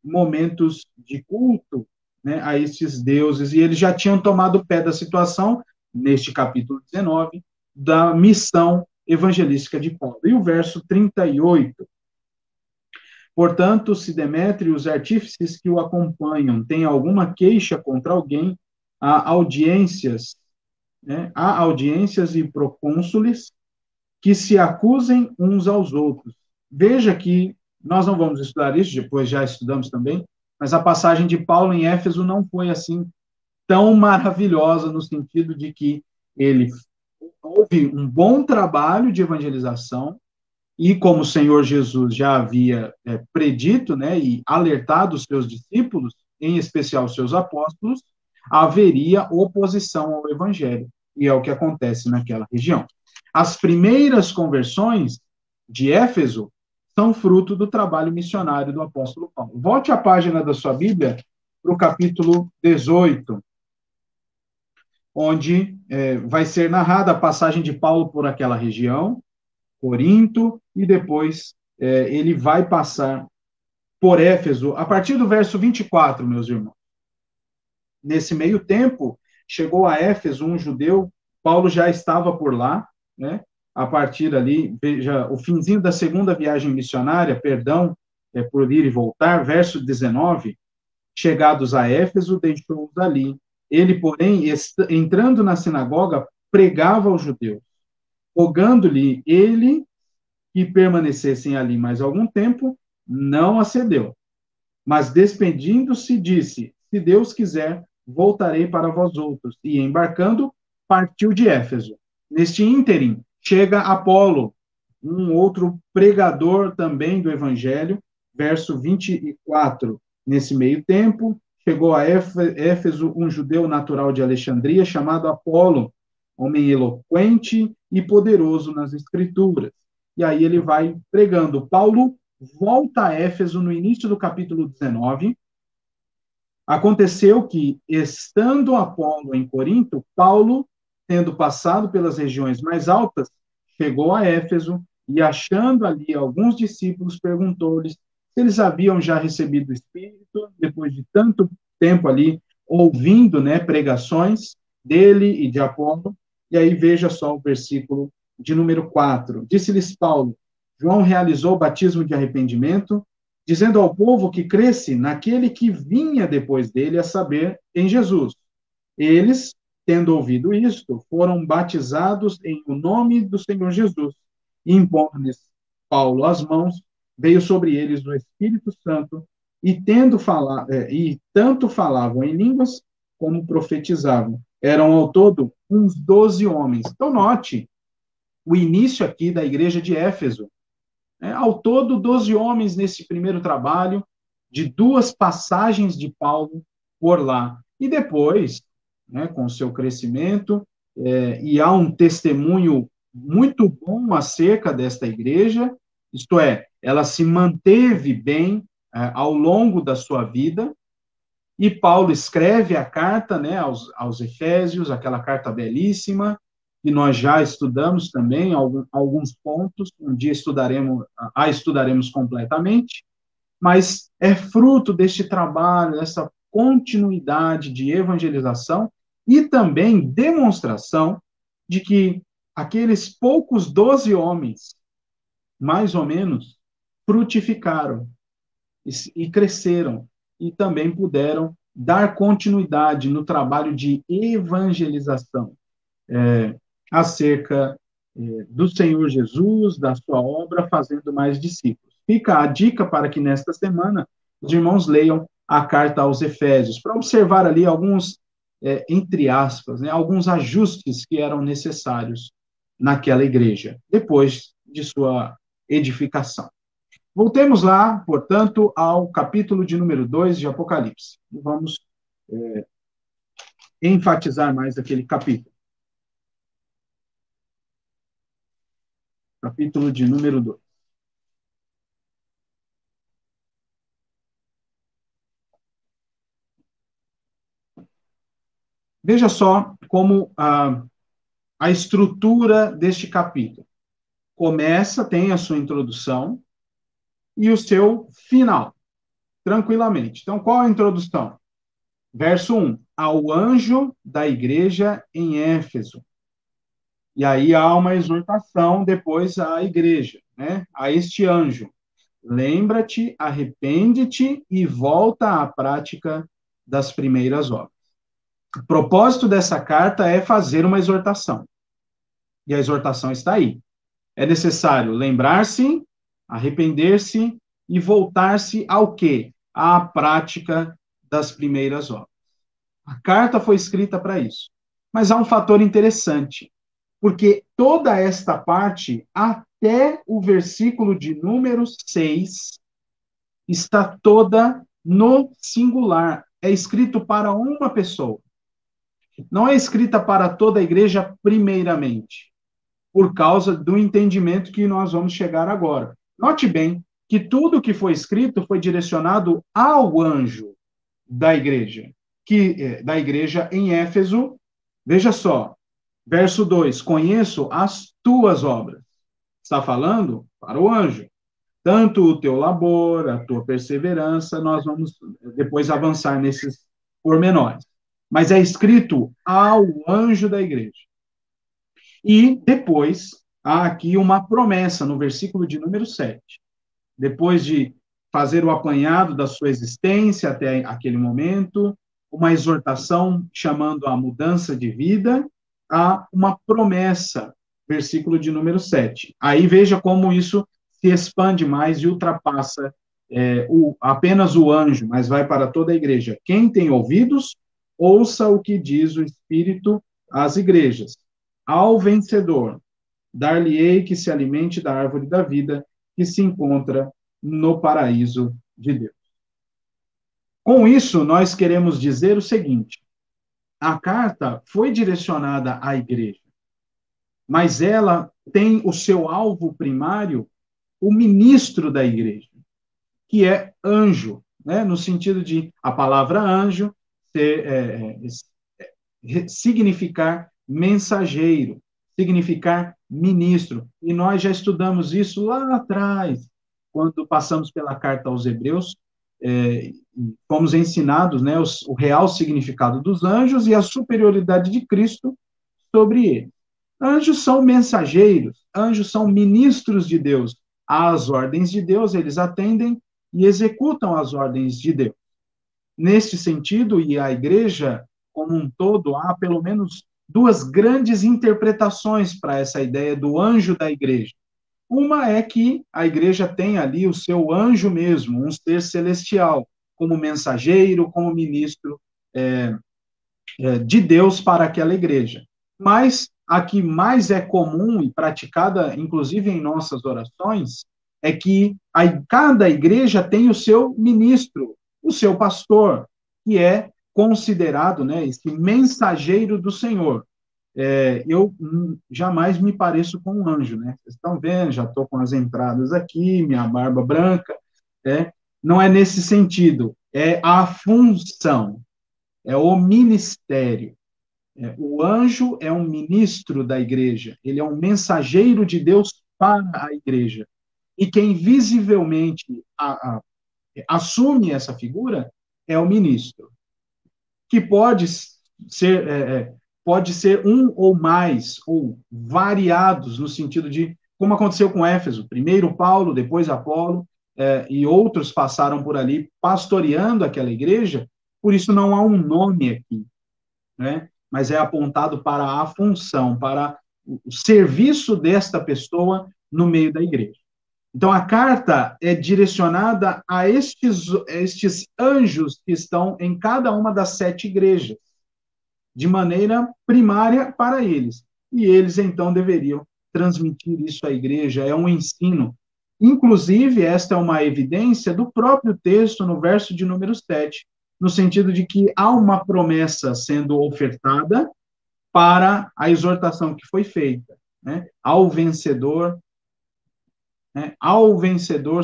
momentos de culto, né, a esses deuses, e eles já tinham tomado pé da situação, neste capítulo 19, da missão evangelística de Paulo. E o verso 38. Portanto, se Demétrio e os artífices que o acompanham têm alguma queixa contra alguém, há audiências e procônsules que se acusem uns aos outros. Veja que Nós não vamos estudar isso, depois já estudamos também, mas a passagem de Paulo em Éfeso não foi assim tão maravilhosa no sentido de que ele houve um bom trabalho de evangelização e como o Senhor Jesus já havia predito, né, e alertado os seus discípulos, em especial os seus apóstolos, haveria oposição ao evangelho, e é o que acontece naquela região. As primeiras conversões de Éfeso são fruto do trabalho missionário do apóstolo Paulo. Volte à página da sua Bíblia para o capítulo 18, onde vai ser narrada a passagem de Paulo por aquela região, Corinto, e depois ele vai passar por Éfeso, a partir do verso 24, meus irmãos. Nesse meio tempo, chegou a Éfeso um judeu, Paulo já estava por lá, né? A partir ali, veja, o finzinho da segunda viagem missionária, perdão, por ir e voltar, verso 19, chegados a Éfeso, deixou-os ali. Ele, porém, entrando na sinagoga, pregava aos judeus, rogando-lhe ele que permanecessem ali mais algum tempo, não acedeu. Mas, despedindo-se, disse: se Deus quiser, voltarei para vós outros. E, embarcando, partiu de Éfeso. Neste ínterim, chega Apolo, um outro pregador também do Evangelho, verso 24. Nesse meio tempo, chegou a Éfeso um judeu natural de Alexandria, chamado Apolo, homem eloquente e poderoso nas Escrituras. E aí ele vai pregando. Paulo volta a Éfeso no início do capítulo 19. Aconteceu que, estando Apolo em Corinto, Paulo, tendo passado pelas regiões mais altas, chegou a Éfeso e, achando ali alguns discípulos, perguntou-lhes se eles haviam já recebido o Espírito, depois de tanto tempo ali, ouvindo, né, pregações dele e de Apolo. E aí veja só o versículo de número 4. Disse-lhes Paulo: João realizou o batismo de arrependimento, dizendo ao povo que cresce naquele que vinha depois dele, a saber, em Jesus. Eles, tendo ouvido isto, foram batizados em o nome do Senhor Jesus. E impondo-lhes Paulo as mãos, veio sobre eles o Espírito Santo, e tanto falavam em línguas como profetizavam. Eram ao todo uns 12 homens. Então note o início aqui da igreja de Éfeso. Ao todo, 12 homens nesse primeiro trabalho, de 2 passagens de Paulo por lá. E depois, né, com o seu crescimento, e há um testemunho muito bom acerca desta igreja, isto é, ela se manteve bem ao longo da sua vida, e Paulo escreve a carta, né, aos Efésios, aquela carta belíssima, que nós já estudamos também, alguns pontos, um dia estudaremos completamente, mas é fruto deste trabalho, dessa continuidade de evangelização e também demonstração de que aqueles poucos 12 homens, mais ou menos, frutificaram e cresceram e também puderam dar continuidade no trabalho de evangelização acerca do Senhor Jesus, da sua obra, fazendo mais discípulos. Fica a dica para que nesta semana os irmãos leiam a carta aos Efésios, para observar ali alguns, entre aspas, né, alguns ajustes que eram necessários naquela igreja, depois de sua edificação. Voltemos lá, portanto, ao capítulo de número 2 de Apocalipse. E vamos enfatizar mais aquele capítulo. Capítulo de número 2. Veja só como a estrutura deste capítulo. Começa, tem a sua introdução e o seu final, tranquilamente. Então, qual a introdução? Verso 1. Ao anjo da igreja em Éfeso. E aí há uma exortação depois à igreja, né? A este anjo. Lembra-te, arrepende-te e volta à prática das primeiras obras. O propósito dessa carta é fazer uma exortação. E a exortação está aí. É necessário lembrar-se, arrepender-se e voltar-se ao quê? À prática das primeiras obras. A carta foi escrita para isso. Mas há um fator interessante, porque toda esta parte, até o versículo de número 6, está toda no singular. É escrito para uma pessoa. Não é escrita para toda a igreja primeiramente, por causa do entendimento que nós vamos chegar agora. Note bem que tudo que foi escrito foi direcionado ao anjo da igreja, da igreja em Éfeso. Veja só, verso 2: conheço as tuas obras. Está falando para o anjo. Tanto o teu labor, a tua perseverança, nós vamos depois avançar nesses pormenores. Mas é escrito ao anjo da igreja. E depois, há aqui uma promessa no versículo de número 7. Depois de fazer o apanhado da sua existência até aquele momento, uma exortação chamando a mudança de vida, há uma promessa, versículo de número 7. Aí veja como isso se expande mais e ultrapassa apenas o anjo, mas vai para toda a igreja. Quem tem ouvidos, ouça o que diz o Espírito às igrejas. Ao vencedor, dar-lhe-ei que se alimente da árvore da vida, que se encontra no paraíso de Deus. Com isso, nós queremos dizer o seguinte: a carta foi direcionada à igreja, mas ela tem o seu alvo primário, o ministro da igreja, que é anjo, né? No sentido de a palavra anjo significar mensageiro, significar ministro. E nós já estudamos isso lá atrás, quando passamos pela carta aos Hebreus, fomos ensinados, né, o real significado dos anjos e a superioridade de Cristo sobre eles. Anjos são mensageiros, anjos são ministros de Deus. Às ordens de Deus, eles atendem e executam as ordens de Deus. Neste sentido, e a igreja como um todo, há pelo menos duas grandes interpretações para essa ideia do anjo da igreja. Uma é que a igreja tem ali o seu anjo mesmo, um ser celestial, como mensageiro, como ministro de Deus para aquela igreja. Mas a que mais é comum e praticada, inclusive em nossas orações, é que cada igreja tem o seu ministro, o seu pastor, que é considerado, né, esse mensageiro do Senhor. Eu jamais me pareço com um anjo, né? Vocês estão vendo, já estou com as entradas aqui, minha barba branca, não é nesse sentido, é a função, é o ministério. O anjo é um ministro da igreja, ele é um mensageiro de Deus para a igreja. E quem visivelmente assume essa figura é o ministro, que pode ser um ou mais, ou variados, no sentido de, como aconteceu com Éfeso, primeiro Paulo, depois Apolo, e outros passaram por ali pastoreando aquela igreja, por isso não há um nome aqui, né? Mas é apontado para a função, para o serviço desta pessoa no meio da igreja. Então, a carta é direcionada a estes anjos que estão em cada uma das 7 igrejas, de maneira primária para eles. E eles, então, deveriam transmitir isso à igreja, é um ensino. Inclusive, esta é uma evidência do próprio texto, no verso de número 7, no sentido de que há uma promessa sendo ofertada para a exortação que foi feita, né? Ao vencedor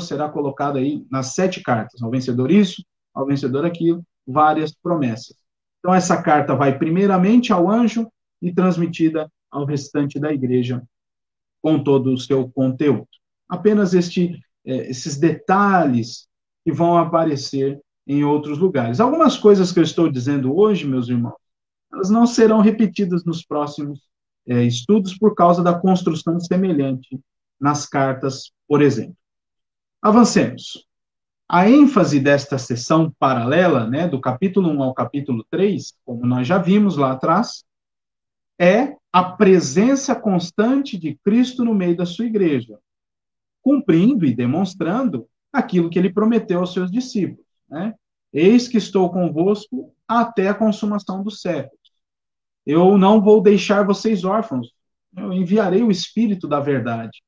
será colocado aí nas 7 cartas, ao vencedor isso, ao vencedor aquilo, várias promessas. Então, essa carta vai primeiramente ao anjo e transmitida ao restante da igreja com todo o seu conteúdo. Apenas esses detalhes que vão aparecer em outros lugares. Algumas coisas que eu estou dizendo hoje, meus irmãos, elas não serão repetidas nos próximos estudos por causa da construção semelhante nas cartas, por exemplo. Avancemos. A ênfase desta sessão paralela, né, do capítulo 1 ao capítulo 3, como nós já vimos lá atrás, é a presença constante de Cristo no meio da sua igreja, cumprindo e demonstrando aquilo que ele prometeu aos seus discípulos, né? Eis que estou convosco até a consumação dos séculos. Eu não vou deixar vocês órfãos. Eu enviarei o Espírito da verdade.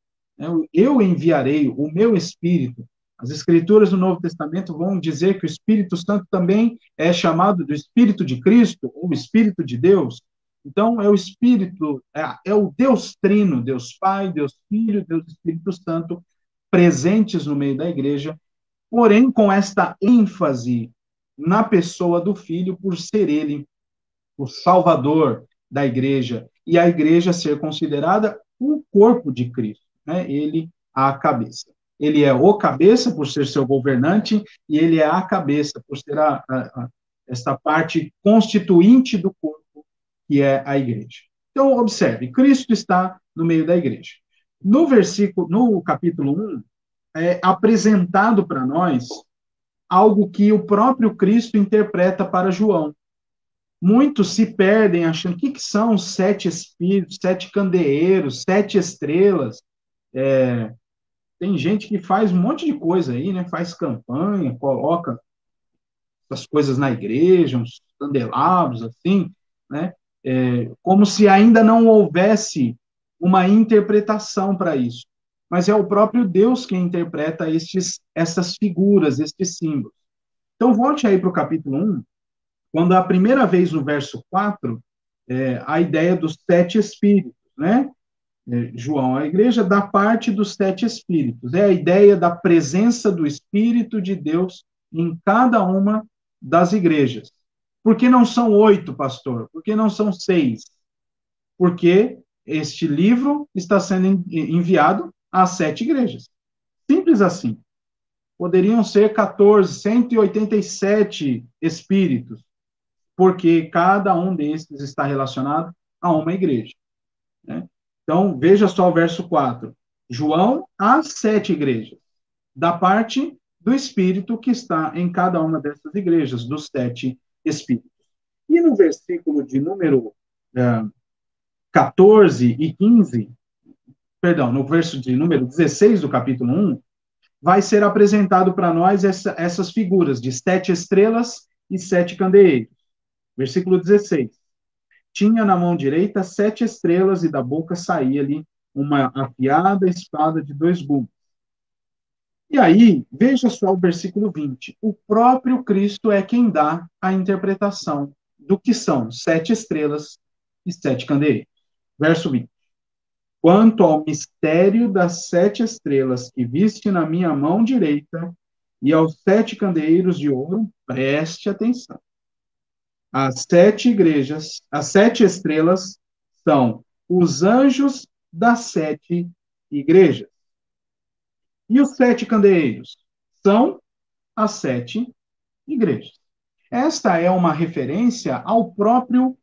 Eu enviarei o meu Espírito. As Escrituras do Novo Testamento vão dizer que o Espírito Santo também é chamado do Espírito de Cristo, ou Espírito de Deus. Então, é o Espírito, é o Deus Trino, Deus Pai, Deus Filho, Deus Espírito Santo, presentes no meio da igreja, porém com esta ênfase na pessoa do Filho, por ser ele o Salvador da igreja, e a igreja ser considerada o corpo de Cristo, né? Ele a cabeça. Ele é o cabeça por ser seu governante, e ele é a cabeça por ser esta parte constituinte do corpo, que é a igreja. Então, observe, Cristo está no meio da igreja. No capítulo 1, é apresentado para nós algo que o próprio Cristo interpreta para João. Muitos se perdem achando que são 7 espíritos, 7 candeeiros, 7 estrelas. Tem gente que faz um monte de coisa aí, né? Faz campanha, coloca as coisas na igreja, uns candelabros, assim, né? Como se ainda não houvesse uma interpretação para isso. Mas é o próprio Deus que interpreta essas figuras, estes símbolos. Então, volte aí para o capítulo 1, quando a primeira vez no verso 4, a ideia dos 7 espíritos, né? João, a igreja da parte dos 7 espíritos. É a ideia da presença do Espírito de Deus em cada uma das igrejas. Por que não são 8, pastor? Por que não são 6? Porque este livro está sendo enviado às 7 igrejas. Simples assim. Poderiam ser 14, 187 espíritos, porque cada um desses está relacionado a uma igreja, né? Então, veja só o verso 4. João, às 7 igrejas, da parte do Espírito que está em cada uma dessas igrejas, dos 7 Espíritos. E no versículo de número 14 e 15, perdão, no verso de número 16 do capítulo 1, vai ser apresentado para nós essas figuras de 7 estrelas e 7 candeeiros. Versículo 16. Tinha na mão direita 7 estrelas e da boca saía-lhe uma afiada espada de 2 gumes. E aí, veja só o versículo 20. O próprio Cristo é quem dá a interpretação do que são 7 estrelas e 7 candeeiros. Verso 20. Quanto ao mistério das 7 estrelas que viste na minha mão direita e aos 7 candeeiros de ouro, preste atenção. As 7 igrejas, as 7 estrelas são os anjos das 7 igrejas. E os 7 candeeiros são as 7 igrejas. Esta é uma referência ao próprio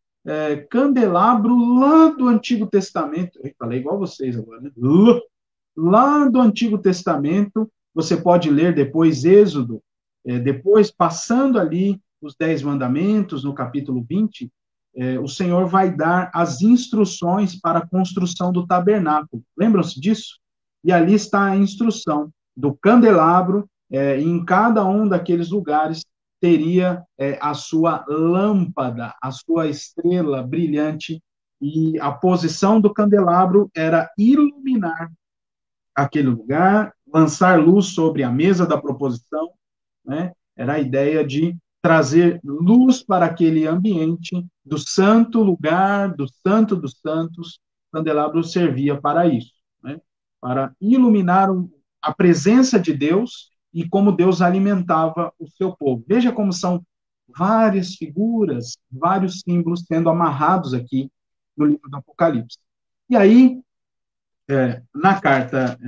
candelabro lá do Antigo Testamento. Eu falei igual vocês agora, né? Lá do Antigo Testamento, você pode ler depois Êxodo, depois passando ali os 10 mandamentos, no capítulo 20, o Senhor vai dar as instruções para a construção do tabernáculo. Lembram-se disso? E ali está a instrução do candelabro, em cada um daqueles lugares teria a sua lâmpada, a sua estrela brilhante, e a posição do candelabro era iluminar aquele lugar, lançar luz sobre a mesa da proposição, né? Era a ideia de trazer luz para aquele ambiente do santo lugar, do santo dos santos. O candelabro servia para isso, né? Para iluminar a presença de Deus e como Deus alimentava o seu povo. Veja como são várias figuras, vários símbolos sendo amarrados aqui no livro do Apocalipse. E aí, na carta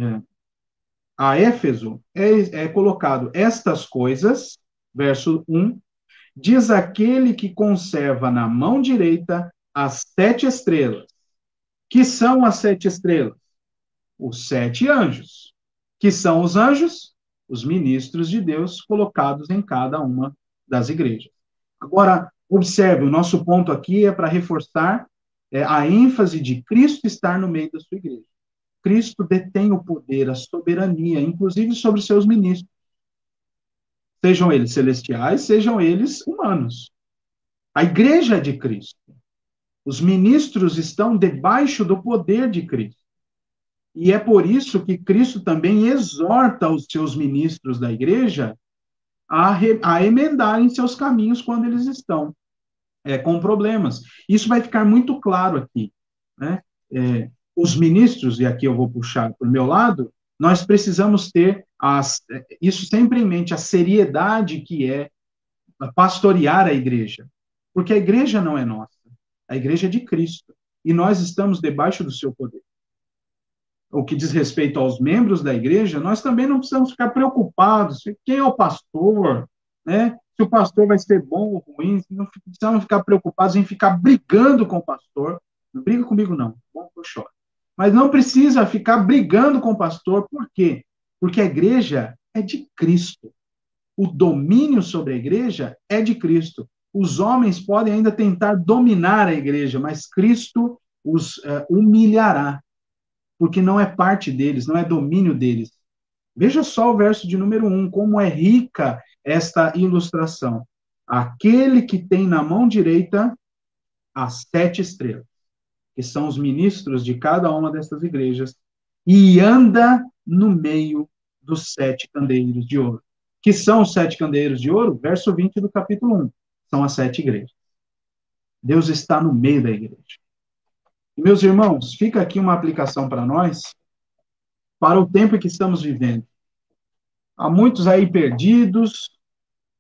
a Éfeso, é colocado estas coisas, verso 1, diz aquele que conserva na mão direita as 7 estrelas. Que são as 7 estrelas? Os 7 anjos. Que são os anjos? Os ministros de Deus colocados em cada uma das igrejas. Agora, observe, o nosso ponto aqui é para reforçar a ênfase de Cristo estar no meio da sua igreja. Cristo detém o poder, a soberania, inclusive sobre seus ministros. sejam eles celestiais, sejam eles humanos. A igreja é de Cristo. Os ministros estão debaixo do poder de Cristo. E é por isso que Cristo também exorta os seus ministros da igreja a emendarem seus caminhos quando eles estão com problemas. Isso vai ficar muito claro aqui, né? Os ministros, e aqui eu vou puxar para o meu lado, nós precisamos ter isso sempre em mente, a seriedade que é pastorear a igreja. Porque a igreja não é nossa, a igreja é de Cristo, e nós estamos debaixo do seu poder. O que diz respeito aos membros da igreja, nós também não precisamos ficar preocupados quem é o pastor, né? Se o pastor vai ser bom ou ruim, não precisamos ficar preocupados em ficar brigando com o pastor. Não briga comigo, não. Bom, eu choro. Mas não precisa ficar brigando com o pastor, por quê? Porque a igreja é de Cristo. O domínio sobre a igreja é de Cristo. Os homens podem ainda tentar dominar a igreja, mas Cristo os humilhará, porque não é parte deles, não é domínio deles. Veja só o verso de número 1, como é rica esta ilustração. Aquele que tem na mão direita as 7 estrelas, que são os ministros de cada uma dessas igrejas, e anda no meio dos 7 candeeiros de ouro. Que são os 7 candeeiros de ouro? Verso 20 do capítulo 1. São as 7 igrejas. Deus está no meio da igreja. E, meus irmãos, fica aqui uma aplicação para nós, para o tempo em que estamos vivendo. Há muitos aí perdidos,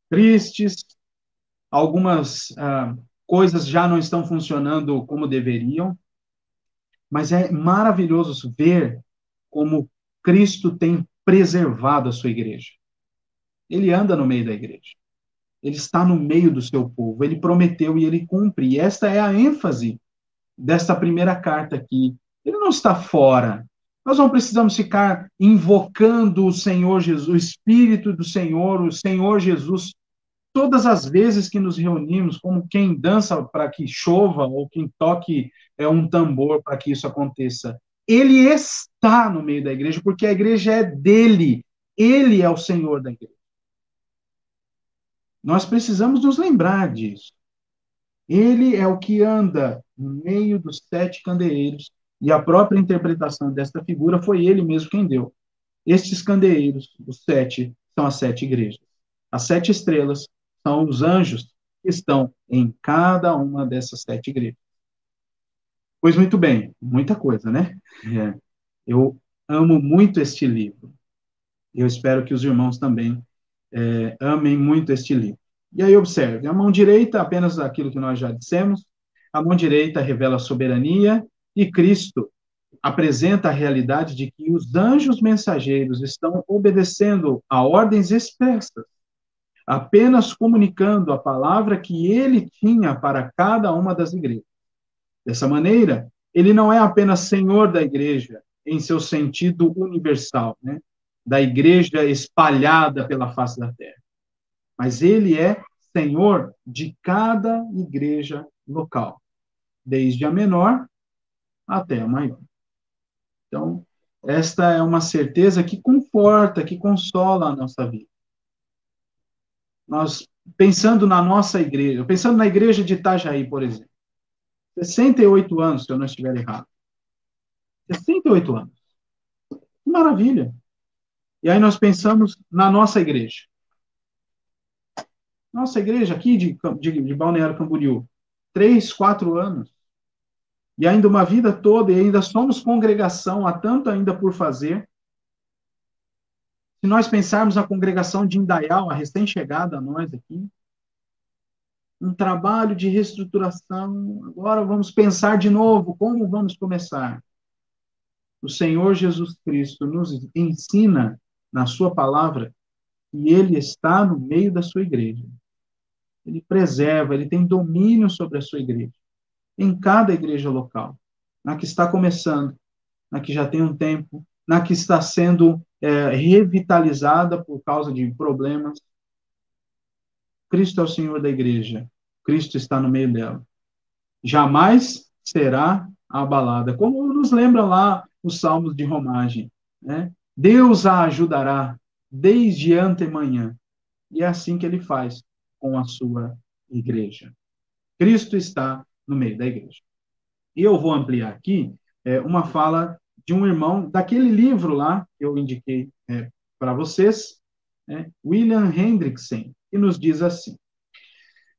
tristes, algumas coisas já não estão funcionando como deveriam, mas é maravilhoso ver como Cristo tem preservado a sua igreja. Ele anda no meio da igreja. Ele está no meio do seu povo. Ele prometeu e ele cumpre. E esta é a ênfase desta primeira carta aqui. Ele não está fora. Nós não precisamos ficar invocando o Senhor Jesus, o Espírito do Senhor, o Senhor Jesus, todas as vezes que nos reunimos, como quem dança para que chova, ou quem toque um tambor para que isso aconteça. Ele está no meio da igreja, porque a igreja é dele. Ele é o Senhor da igreja. Nós precisamos nos lembrar disso. Ele é o que anda no meio dos 7 candeeiros, e a própria interpretação desta figura foi ele mesmo quem deu. Estes candeeiros, os 7, são as 7 igrejas. As 7 estrelas são os anjos que estão em cada uma dessas 7 igrejas. Pois muito bem, muita coisa, né? Eu amo muito este livro. Eu espero que os irmãos também amem muito este livro. E aí observe, a mão direita, apenas aquilo que nós já dissemos, a mão direita revela a soberania, e Cristo apresenta a realidade de que os anjos mensageiros estão obedecendo a ordens expressas, apenas comunicando a palavra que ele tinha para cada uma das igrejas. Dessa maneira, ele não é apenas senhor da igreja, em seu sentido universal, né? Da igreja espalhada pela face da terra, mas ele é senhor de cada igreja local, desde a menor até a maior. Então, esta é uma certeza que conforta, que consola a nossa vida. Nós, pensando na nossa igreja, pensando na igreja de Itajaí, por exemplo, 68 anos, se eu não estiver errado. 68 anos. Que maravilha. E aí nós pensamos na nossa igreja. Nossa igreja aqui de Balneário Camboriú, 3, 4 anos. E ainda uma vida toda, e ainda somos congregação, há tanto ainda por fazer. Se nós pensarmos na congregação de Indaial, a recém-chegada a nós aqui, um trabalho de reestruturação, agora vamos pensar de novo, como vamos começar? O Senhor Jesus Cristo nos ensina, na sua palavra, que ele está no meio da sua igreja. Ele preserva, ele tem domínio sobre a sua igreja. Em cada igreja local. Na que está começando, na que já tem um tempo, na que está sendo revitalizada por causa de problemas. Cristo é o Senhor da igreja. Cristo está no meio dela. Jamais será abalada. Como nos lembra lá os Salmos de Romagem, né? Deus a ajudará desde antemanhã. E é assim que ele faz com a sua igreja. Cristo está no meio da igreja. E eu vou ampliar aqui uma fala de um irmão daquele livro lá que eu indiquei para vocês, William Hendrickson, que nos diz assim: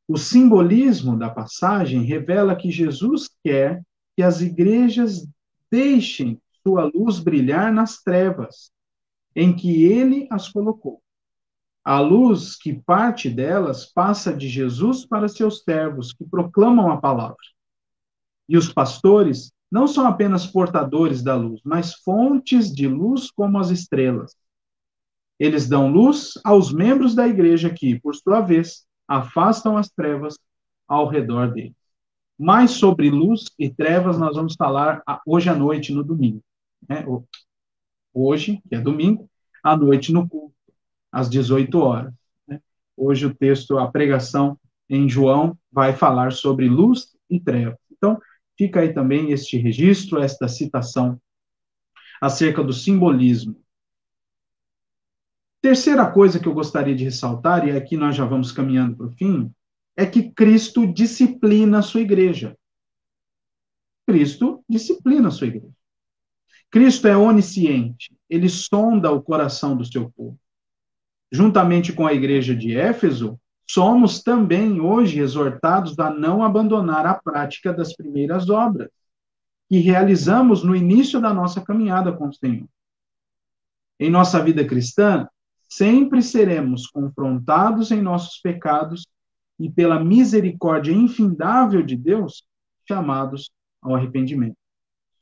o simbolismo da passagem revela que Jesus quer que as igrejas deixem sua luz brilhar nas trevas em que ele as colocou. A luz que parte delas passa de Jesus para seus servos, que proclamam a palavra. E os pastores não são apenas portadores da luz, mas fontes de luz como as estrelas. Eles dão luz aos membros da igreja que, por sua vez, afastam as trevas ao redor deles. Mais sobre luz e trevas nós vamos falar hoje à noite, no domingo. Hoje, que é domingo, à noite no culto, às 18 horas. Hoje o texto, a pregação em João, vai falar sobre luz e trevas. Então, fica aí também este registro, esta citação acerca do simbolismo. Terceira coisa que eu gostaria de ressaltar, e aqui nós já vamos caminhando para o fim, é que Cristo disciplina a sua igreja. Cristo disciplina a sua igreja. Cristo é onisciente, ele sonda o coração do seu povo. Juntamente com a igreja de Éfeso, somos também hoje exortados a não abandonar a prática das primeiras obras que realizamos no início da nossa caminhada com o Senhor. Em nossa vida cristã, sempre seremos confrontados em nossos pecados e, pela misericórdia infindável de Deus, chamados ao arrependimento.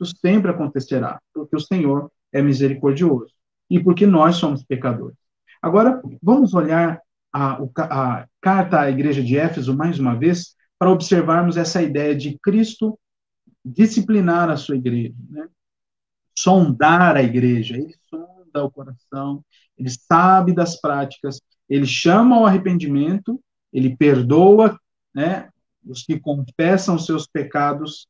Isso sempre acontecerá, porque o Senhor é misericordioso e porque nós somos pecadores. Agora, vamos olhar a carta à igreja de Éfeso mais uma vez, para observarmos essa ideia de Cristo disciplinar a sua igreja, né? Sondar a igreja. Ele sonda o coração, ele sabe das práticas, ele chama ao arrependimento, ele perdoa, né, os que confessam seus pecados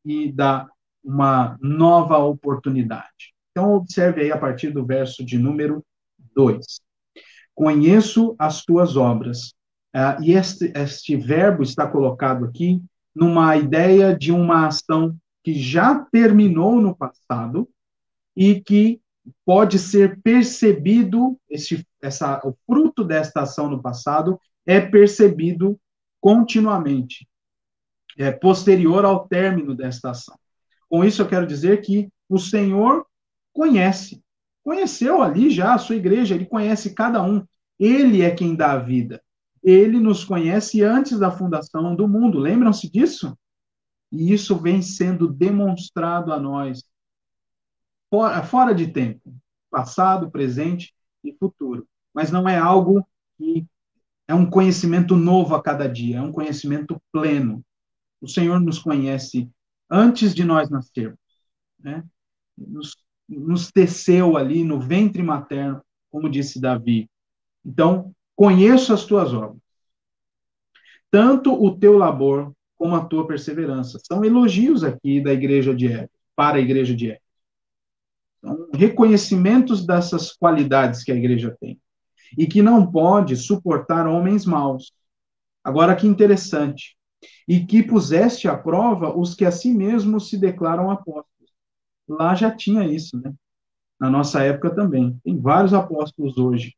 e dá uma nova oportunidade. Então, observe aí a partir do verso de número 2. Conheço as tuas obras. E este verbo está colocado aqui numa ideia de uma ação que já terminou no passado e que pode ser percebido, o fruto desta ação no passado é percebido continuamente, posterior ao término desta ação. Com isso, eu quero dizer que o Senhor conheceu ali já a sua igreja, ele conhece cada um. Ele é quem dá a vida. Ele nos conhece antes da fundação do mundo. Lembram-se disso? E isso vem sendo demonstrado a nós fora de tempo, passado, presente e futuro. Mas não é algo que é um conhecimento novo a cada dia, é um conhecimento pleno. O Senhor nos conhece antes de nós nascermos, né? Nos teceu ali no ventre materno, como disse Davi. Então, conheço as tuas obras, tanto o teu labor como a tua perseverança. São elogios aqui da igreja de Éfeso, para a igreja de Éfeso. São reconhecimentos dessas qualidades que a igreja tem. E que não pode suportar homens maus. Agora, que interessante. E que puseste à prova os que a si mesmos se declaram apóstolos. Lá já tinha isso, né? Na nossa época também. Tem vários apóstolos hoje.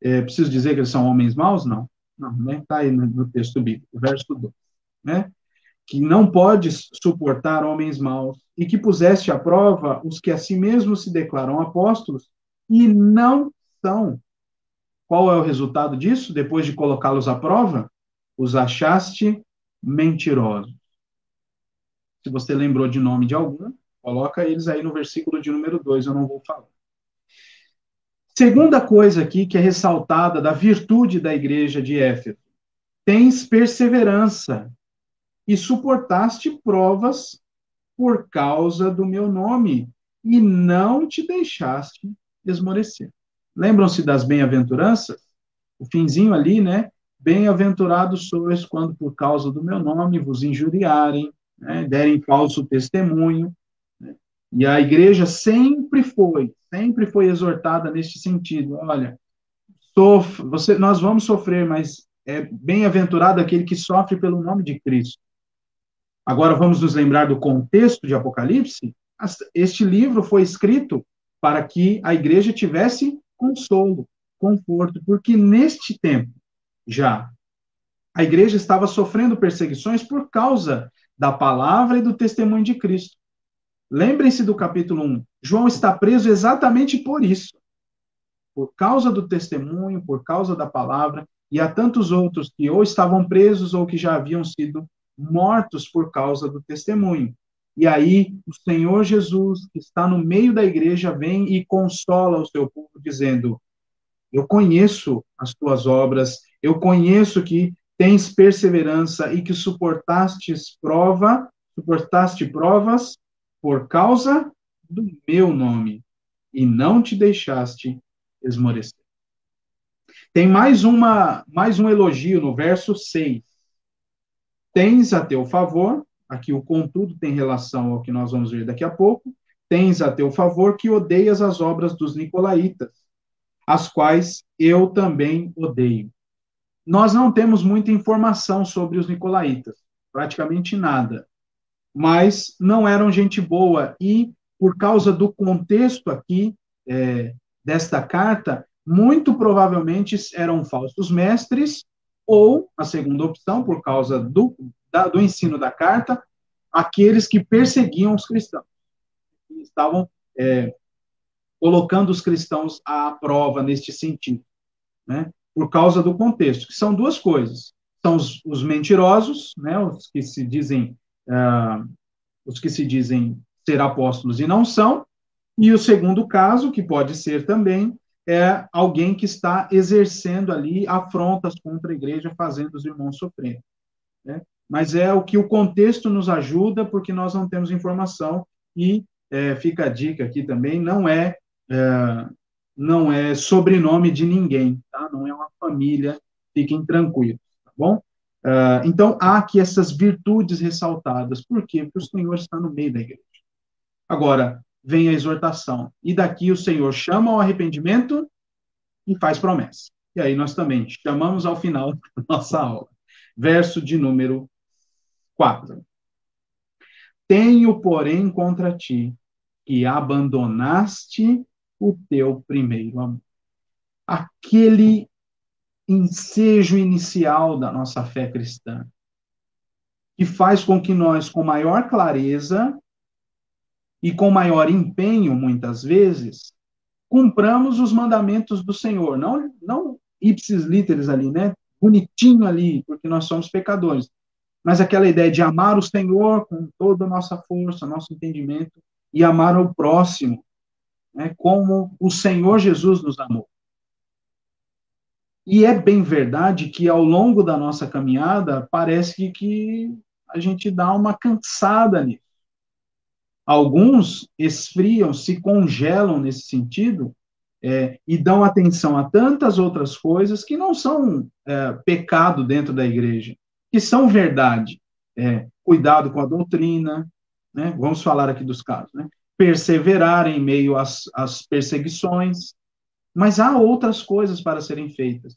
Preciso dizer que eles são homens maus? Não. Não, né? Está aí no texto bíblico, verso 2. Né? Que não podes suportar homens maus, e que puseste à prova os que a si mesmos se declaram apóstolos, e não são. Qual é o resultado disso? Depois de colocá-los à prova, os achaste mentirosos. Se você lembrou de nome de algum, coloca eles aí no versículo de número 2, eu não vou falar. Segunda coisa aqui que é ressaltada da virtude da igreja de Éfeso. Tens perseverança e suportaste provas por causa do meu nome e não te deixaste esmorecer. Lembram-se das bem-aventuranças? O finzinho ali, né? Bem-aventurados sois quando por causa do meu nome vos injuriarem, né? Derem falso testemunho. Né? E a igreja sempre foi exortada neste sentido. Olha, nós vamos sofrer, mas é bem-aventurado aquele que sofre pelo nome de Cristo. Agora vamos nos lembrar do contexto de Apocalipse. Este livro foi escrito para que a igreja tivesse consolo, conforto, porque neste tempo já a igreja estava sofrendo perseguições por causa da palavra e do testemunho de Cristo. Lembrem-se do capítulo 1. João está preso exatamente por isso. Por causa do testemunho, por causa da palavra, e há tantos outros que ou estavam presos ou que já haviam sido mortos por causa do testemunho. E aí o Senhor Jesus, que está no meio da igreja, vem e consola o seu povo, dizendo: eu conheço as tuas obras, eu conheço que tens perseverança e que suportaste provas por causa do meu nome, e não te deixaste esmorecer. Tem mais um elogio no verso 6. Tens a teu favor, aqui o contudo tem relação ao que nós vamos ver daqui a pouco, tens a teu favor que odeias as obras dos nicolaítas, as quais eu também odeio. Nós não temos muita informação sobre os nicolaítas, praticamente nada, mas não eram gente boa, e por causa do contexto aqui desta carta, muito provavelmente eram falsos mestres, ou, a segunda opção, por causa do ensino da carta, aqueles que perseguiam os cristãos, que estavam colocando os cristãos à prova neste sentido, né? Por causa do contexto, que são duas coisas. São os mentirosos, né? Os que se dizem ser apóstolos e não são, e o segundo caso, que pode ser também, é alguém que está exercendo ali afrontas contra a igreja, fazendo os irmãos sofrerem, né? Mas é o que o contexto nos ajuda, porque nós não temos informação, e fica a dica aqui também, não é sobrenome de ninguém, tá? Não é uma família, fiquem tranquilos, tá bom? Então, há aqui essas virtudes ressaltadas. Por quê? Porque o Senhor está no meio da igreja. Agora, vem a exortação. E daqui o Senhor chama ao arrependimento e faz promessa. E aí nós também chamamos ao final da nossa aula. Verso de número 4. Tenho, porém, contra ti que abandonaste o teu primeiro amor. Aquele ensejo inicial da nossa fé cristã, que faz com que nós, com maior clareza e com maior empenho, muitas vezes, cumpramos os mandamentos do Senhor, não ipsis literis ali, né? Bonitinho ali, porque nós somos pecadores, mas aquela ideia de amar o Senhor com toda a nossa força, nosso entendimento, e amar o próximo, né? Como o Senhor Jesus nos amou. E é bem verdade que ao longo da nossa caminhada, parece que a gente dá uma cansada nisso. Alguns esfriam, se congelam nesse sentido, e dão atenção a tantas outras coisas que não são pecado dentro da igreja, que são verdade. Cuidado com a doutrina, né? Vamos falar aqui dos casos, né? Perseverar em meio às perseguições, mas há outras coisas para serem feitas.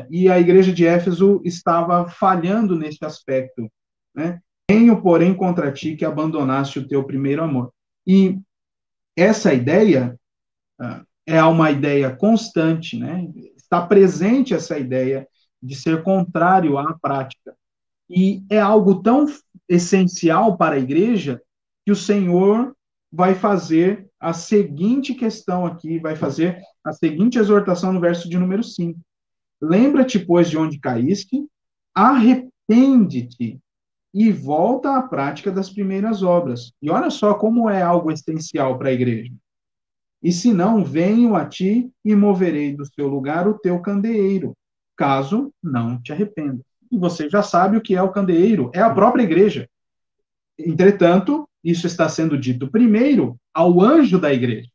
E a igreja de Éfeso estava falhando neste aspecto, né? Tenho, porém, contra ti que abandonaste o teu primeiro amor. E essa ideia é uma ideia constante, né? Está presente essa ideia de ser contrário à prática. E é algo tão essencial para a igreja que o Senhor vai fazer a seguinte questão aqui, vai fazer a seguinte exortação no verso de número 5. Lembra-te, pois, de onde caíste, arrepende-te e volta à prática das primeiras obras. E olha só como é algo essencial para a igreja. E se não, venho a ti e moverei do seu lugar o teu candeeiro, caso não te arrependa. E você já sabe o que é o candeeiro, é a própria igreja. Entretanto, isso está sendo dito primeiro ao anjo da igreja.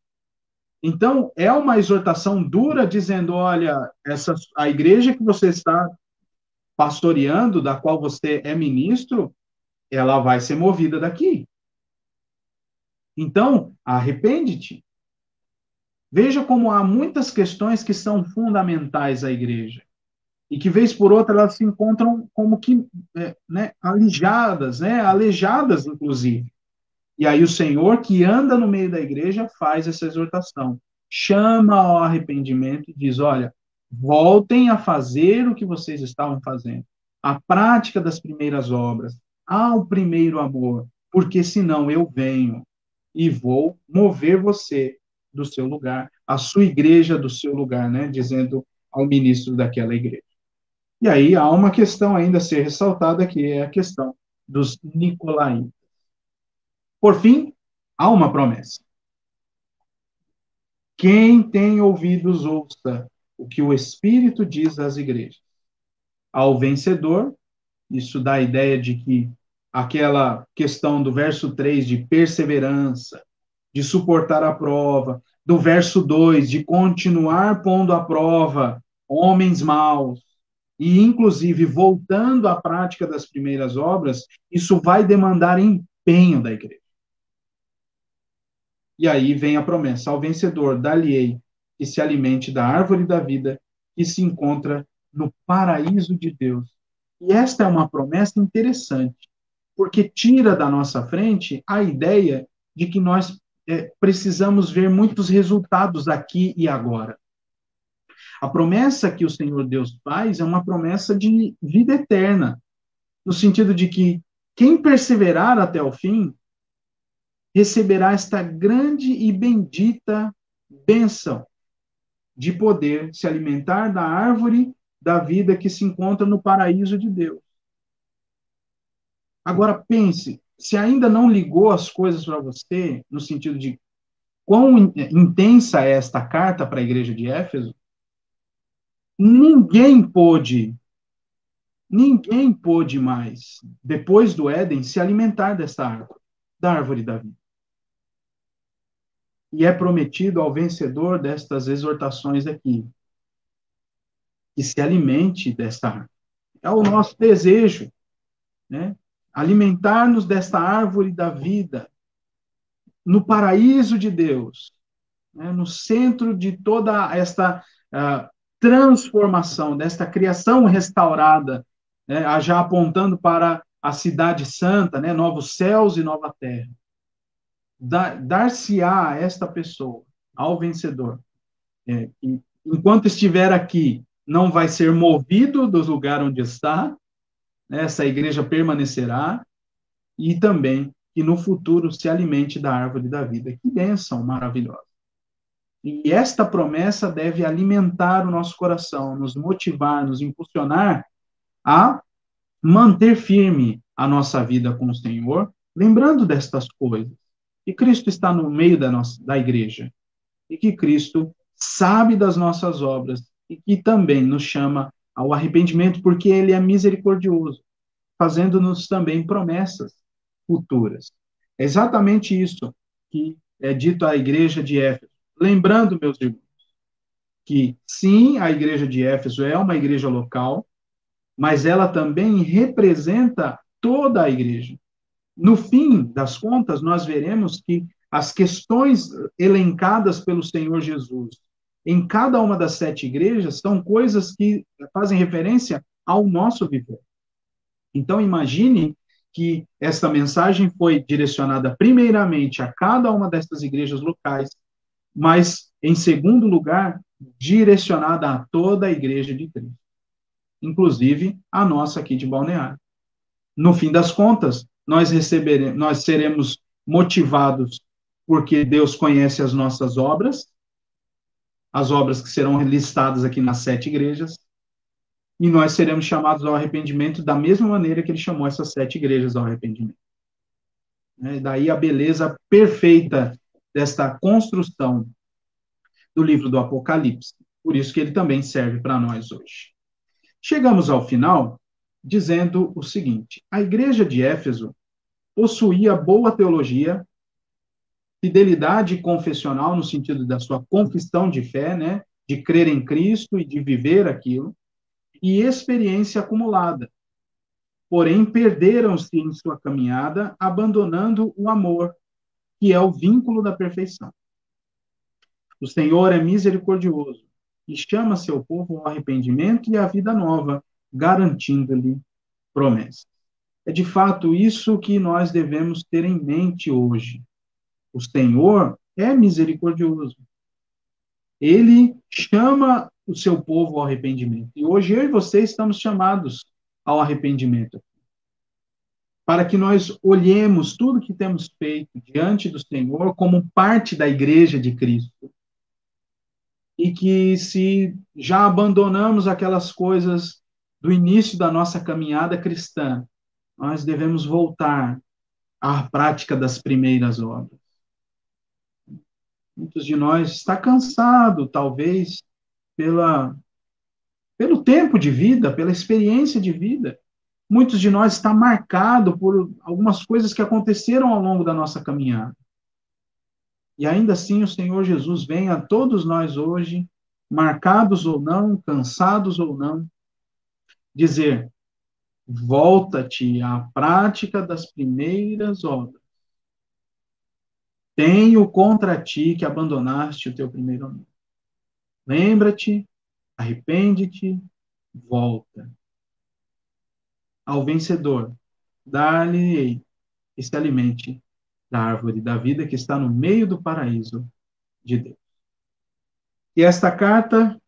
Então, é uma exortação dura, dizendo, olha, a igreja que você está pastoreando, da qual você é ministro, ela vai ser movida daqui. Então, arrepende-te. Veja como há muitas questões que são fundamentais à igreja e que, vez por outra, elas se encontram como que alijadas, alejadas, inclusive. E aí o Senhor, que anda no meio da igreja, faz essa exortação. Chama ao arrependimento e diz, olha, voltem a fazer o que vocês estavam fazendo. A prática das primeiras obras, ao primeiro amor, porque senão eu venho e vou mover você do seu lugar, a sua igreja do seu lugar, né? Dizendo ao ministro daquela igreja. E aí há uma questão ainda a ser ressaltada, que é a questão dos nicolaítas. Por fim, há uma promessa. Quem tem ouvidos, ouça o que o Espírito diz às igrejas. Ao vencedor, isso dá a ideia de que aquela questão do verso 3 de perseverança, de suportar a prova, do verso 2 de continuar pondo à prova homens maus, e inclusive voltando à prática das primeiras obras, isso vai demandar empenho da igreja. E aí vem a promessa: ao vencedor dar-lhe-ei que se alimente da árvore da vida que se encontra no paraíso de Deus. E esta é uma promessa interessante, porque tira da nossa frente a ideia de que nós precisamos ver muitos resultados aqui e agora. A promessa que o Senhor Deus faz é uma promessa de vida eterna, no sentido de que quem perseverar até o fim receberá esta grande e bendita bênção de poder se alimentar da árvore da vida que se encontra no paraíso de Deus. Agora pense, se ainda não ligou as coisas para você, no sentido de quão intensa é esta carta para a igreja de Éfeso, ninguém pôde mais, depois do Éden, se alimentar desta árvore, da árvore da vida. E é prometido ao vencedor destas exortações aqui, que se alimente desta árvore. É o nosso desejo, né? Alimentar-nos desta árvore da vida, no paraíso de Deus, né? No centro de toda esta transformação, desta criação restaurada, né? Já apontando para a cidade santa, né? Novos céus e nova terra. Dar-se-á a esta pessoa, ao vencedor, enquanto estiver aqui, não vai ser movido do lugar onde está, né? Essa igreja permanecerá, e também que no futuro se alimente da árvore da vida. Que bênção maravilhosa. E esta promessa deve alimentar o nosso coração, nos motivar, nos impulsionar a manter firme a nossa vida com o Senhor, lembrando destas coisas. Que Cristo está no meio da igreja, e que Cristo sabe das nossas obras, e que também nos chama ao arrependimento, porque Ele é misericordioso, fazendo-nos também promessas futuras. É exatamente isso que é dito à igreja de Éfeso. Lembrando, meus irmãos, que sim, a igreja de Éfeso é uma igreja local, mas ela também representa toda a igreja. No fim das contas, nós veremos que as questões elencadas pelo Senhor Jesus em cada uma das 7 igrejas são coisas que fazem referência ao nosso viver. Então, imagine que esta mensagem foi direcionada primeiramente a cada uma dessas igrejas locais, mas, em segundo lugar, direcionada a toda a igreja de Cristo, inclusive a nossa aqui de Balneário. No fim das contas, nós seremos motivados porque Deus conhece as nossas obras, as obras que serão listadas aqui nas 7 igrejas, e nós seremos chamados ao arrependimento da mesma maneira que ele chamou essas 7 igrejas ao arrependimento. Daí a beleza perfeita desta construção do livro do Apocalipse. Por isso que ele também serve para nós hoje. Chegamos ao final dizendo o seguinte: a igreja de Éfeso possuía boa teologia, fidelidade confessional no sentido da sua confissão de fé, né, de crer em Cristo e de viver aquilo, e experiência acumulada. Porém, perderam-se em sua caminhada, abandonando o amor, que é o vínculo da perfeição. O Senhor é misericordioso e chama seu povo ao arrependimento e à vida nova, garantindo-lhe promessas. É de fato isso que nós devemos ter em mente hoje. O Senhor é misericordioso. Ele chama o seu povo ao arrependimento. E hoje eu e você estamos chamados ao arrependimento. Para que nós olhemos tudo que temos feito diante do Senhor como parte da igreja de Cristo. E que se já abandonamos aquelas coisas do início da nossa caminhada cristã, nós devemos voltar à prática das primeiras obras. Muitos de nós está cansado, talvez, pelo tempo de vida, pela experiência de vida. Muitos de nós está marcado por algumas coisas que aconteceram ao longo da nossa caminhada. E ainda assim o Senhor Jesus vem a todos nós hoje, marcados ou não, cansados ou não, dizer: volta-te à prática das primeiras obras. Tenho contra ti que abandonaste o teu primeiro amor. Lembra-te, arrepende-te, volta. Ao vencedor, dar-lhe-ei que se alimente da árvore da vida que está no meio do paraíso de Deus. E esta carta,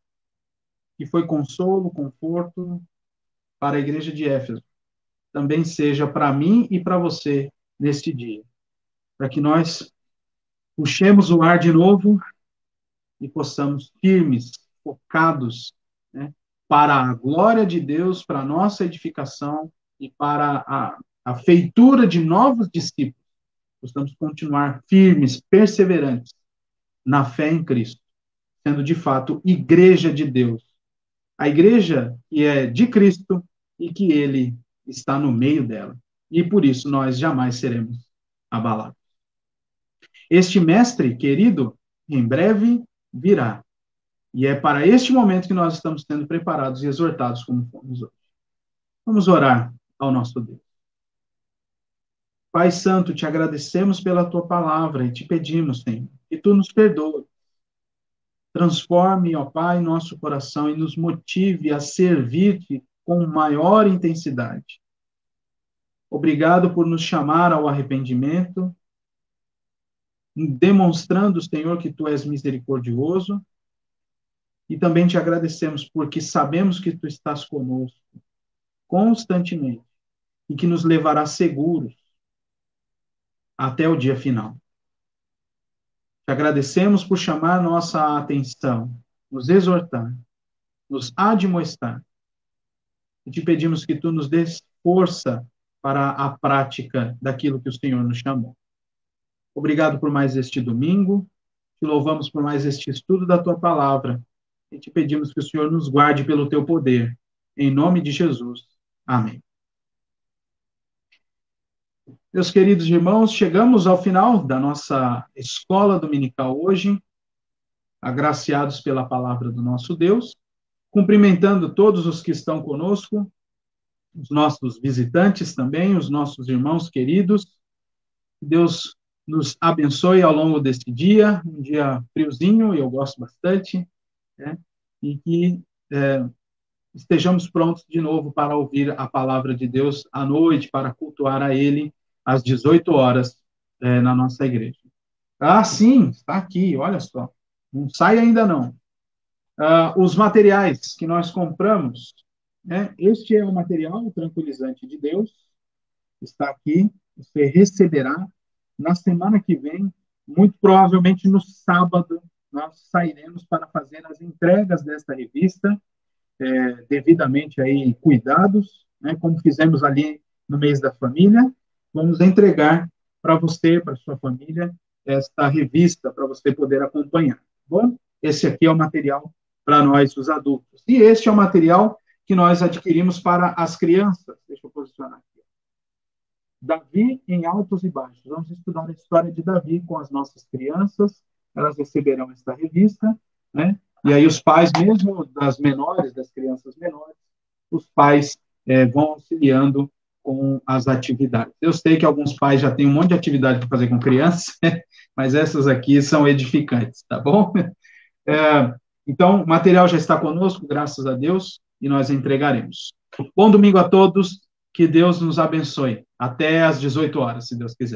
que foi consolo, conforto para a igreja de Éfeso, também seja para mim e para você neste dia, para que nós puxemos o ar de novo e possamos firmes, focados, né, para a glória de Deus, para a nossa edificação e para a feitura de novos discípulos. Possamos continuar firmes, perseverantes na fé em Cristo, sendo de fato igreja de Deus. A igreja que é de Cristo e que ele está no meio dela. E por isso nós jamais seremos abalados. Este mestre querido, em breve virá. E é para este momento que nós estamos sendo preparados e exortados como fomos hoje. Vamos orar ao nosso Deus. Pai Santo, te agradecemos pela tua palavra e te pedimos, Senhor, que tu nos perdoe. Transforme, ó Pai, nosso coração e nos motive a servir-te com maior intensidade. Obrigado por nos chamar ao arrependimento, demonstrando, Senhor, que tu és misericordioso. E também te agradecemos porque sabemos que tu estás conosco constantemente e que nos levará seguros até o dia final. Te agradecemos por chamar nossa atenção, nos exortar, nos admoestar. E te pedimos que tu nos dês força para a prática daquilo que o Senhor nos chamou. Obrigado por mais este domingo. Te louvamos por mais este estudo da tua palavra. E te pedimos que o Senhor nos guarde pelo teu poder. Em nome de Jesus. Amém. Meus queridos irmãos, chegamos ao final da nossa escola dominical hoje, agraciados pela palavra do nosso Deus, cumprimentando todos os que estão conosco, os nossos visitantes também, os nossos irmãos queridos. Deus nos abençoe ao longo deste dia, um dia friozinho, eu gosto bastante, né? E que estejamos prontos de novo para ouvir a palavra de Deus à noite, para cultuar a Ele às 18 horas na nossa igreja. Ah, sim, está aqui, olha só. Não sai ainda não. Os materiais que nós compramos, né? Este é o material tranquilizante de Deus, está aqui, você receberá na semana que vem, muito provavelmente no sábado, nós sairemos para fazer as entregas desta revista, devidamente aí cuidados, né, como fizemos ali no mês da família. Vamos entregar para você, para sua família, esta revista, para você poder acompanhar. Bom, esse aqui é o material para nós, os adultos. E este é o material que nós adquirimos para as crianças. Deixa eu posicionar aqui. Davi em altos e baixos. Vamos estudar a história de Davi com as nossas crianças. Elas receberão esta revista, né? E aí os pais, mesmo das menores, das crianças menores, os pais vão auxiliando com as atividades. Eu sei que alguns pais já têm um monte de atividade para fazer com crianças, mas essas aqui são edificantes, tá bom? Então, o material já está conosco, graças a Deus, e nós entregaremos. Bom domingo a todos, que Deus nos abençoe. Até às 18 horas, se Deus quiser.